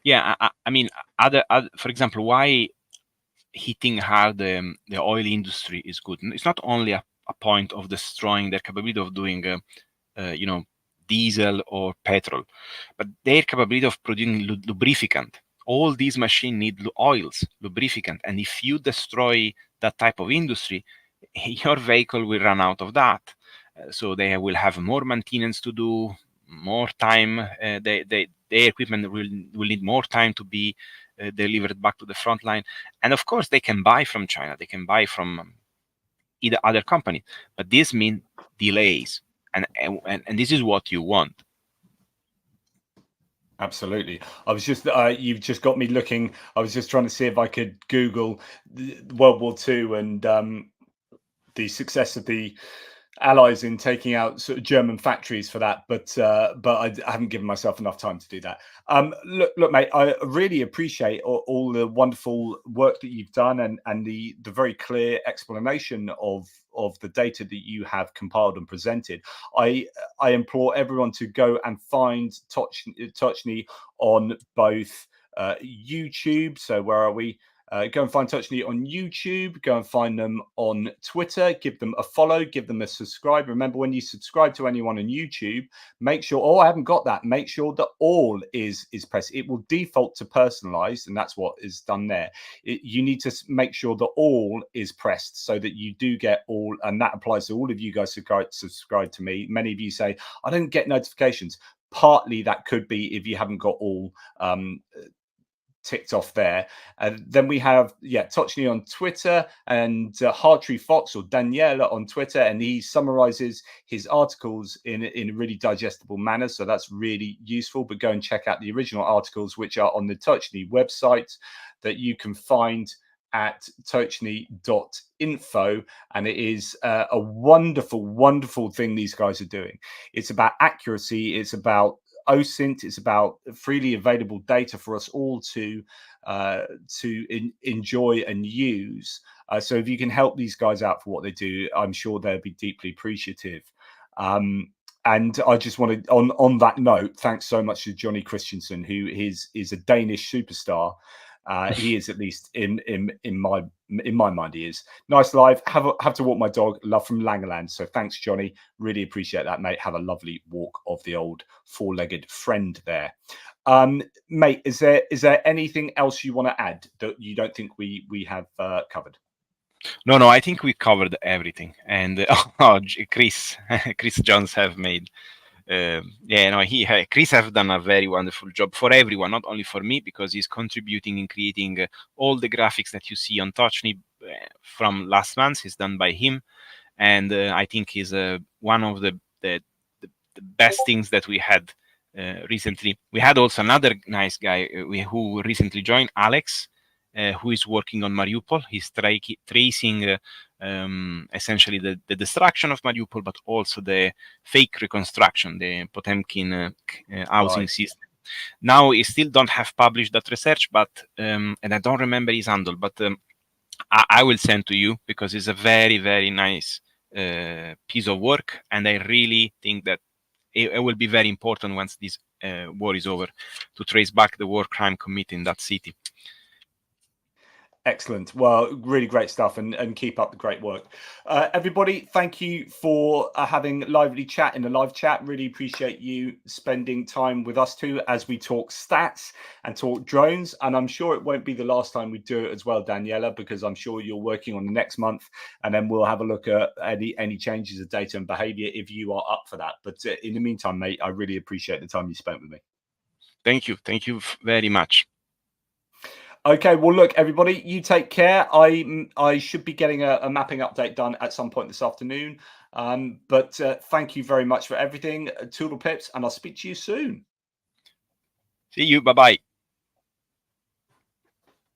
Yeah, I mean, other for example, why hitting hard the oil industry is good. It's not only a point of destroying their capability of doing, diesel or petrol, but their capability of producing lubricant. All these machines need oils, lubricant, and if you destroy that type of industry, your vehicle will run out of that. So they will have more maintenance to do, more time. Their equipment will need more time to be delivered back to the front line. And of course, they can buy from China. They can buy from either other company, but this means delays, and this is what you want. Absolutely. I was just you've just got me looking. I was just trying to see if I could Google World War II and the success of the Allies in taking out sort of German factories for that, but I haven't given myself enough time to do that. Look, mate, I really appreciate all the wonderful work that you've done and the very clear explanation of the data that you have compiled and presented. I implore everyone to go and find Tochnyi on both YouTube. So where are we? Go and find Tochnyi on YouTube. Go and find them on Twitter. Give them a follow. Give them a subscribe. Remember, when you subscribe to anyone on YouTube, make sure. Oh, I haven't got that. Make sure that all is pressed. It will default to personalized, and that's what is done there. You need to make sure that all is pressed so that you do get all, and that applies to all of you guys who subscribe to me. Many of you say I don't get notifications. Partly that could be if you haven't got all ticked off there. And then we have Tochnyi on Twitter and Hartree Fox or Daniele on Twitter, and he summarizes his articles in a really digestible manner, so that's really useful. But go and check out the original articles, which are on the Tochnyi website that you can find at tochnyi.info, and it is a wonderful thing these guys are doing. It's about accuracy, it's about OSINT. It's about freely available data for us all to enjoy and use. So if you can help these guys out for what they do, I'm sure they'll be deeply appreciative. And I just want to, on that note, thanks so much to Johnny Christensen, who is a Danish superstar. He is, at least in my mind, he is. Nice live. Have to walk my dog. Love from Langeland. So thanks, Johnny. Really appreciate that, mate. Have a lovely walk of the old four-legged friend there. Mate, is there anything else you want to add that you don't think we have covered? No, I think we covered everything. And Chris Jones have made. Chris have done a very wonderful job for everyone, not only for me, because he's contributing in creating all the graphics that you see on Tochnyi from last month is done by him, and I think he's one of the best things that we had recently. We had also another nice guy who recently joined, Alex, who is working on Mariupol. He's tracing essentially the destruction of Mariupol, but also the fake reconstruction, the Potemkin housing system. Now, he still don't have published that research, but and I don't remember his handle, but I will send to you, because it's a very, very nice piece of work, and I really think that it will be very important once this war is over to trace back the war crime committed in that city. Excellent. Well, really great stuff, and keep up the great work. Everybody, thank you for having lively chat in the live chat. Really appreciate you spending time with us too as we talk stats and talk drones. And I'm sure it won't be the last time we do it as well, Daniela, because I'm sure you're working on the next month, and then we'll have a look at any changes of data and behavior if you are up for that. But in the meantime, mate, I really appreciate the time you spent with me. Thank you. Thank you very much. Okay, well, look, everybody, you take care. I should be getting a mapping update done at some point this afternoon. But thank you very much for everything, Toodle Pips, and I'll speak to you soon. See you. Bye-bye.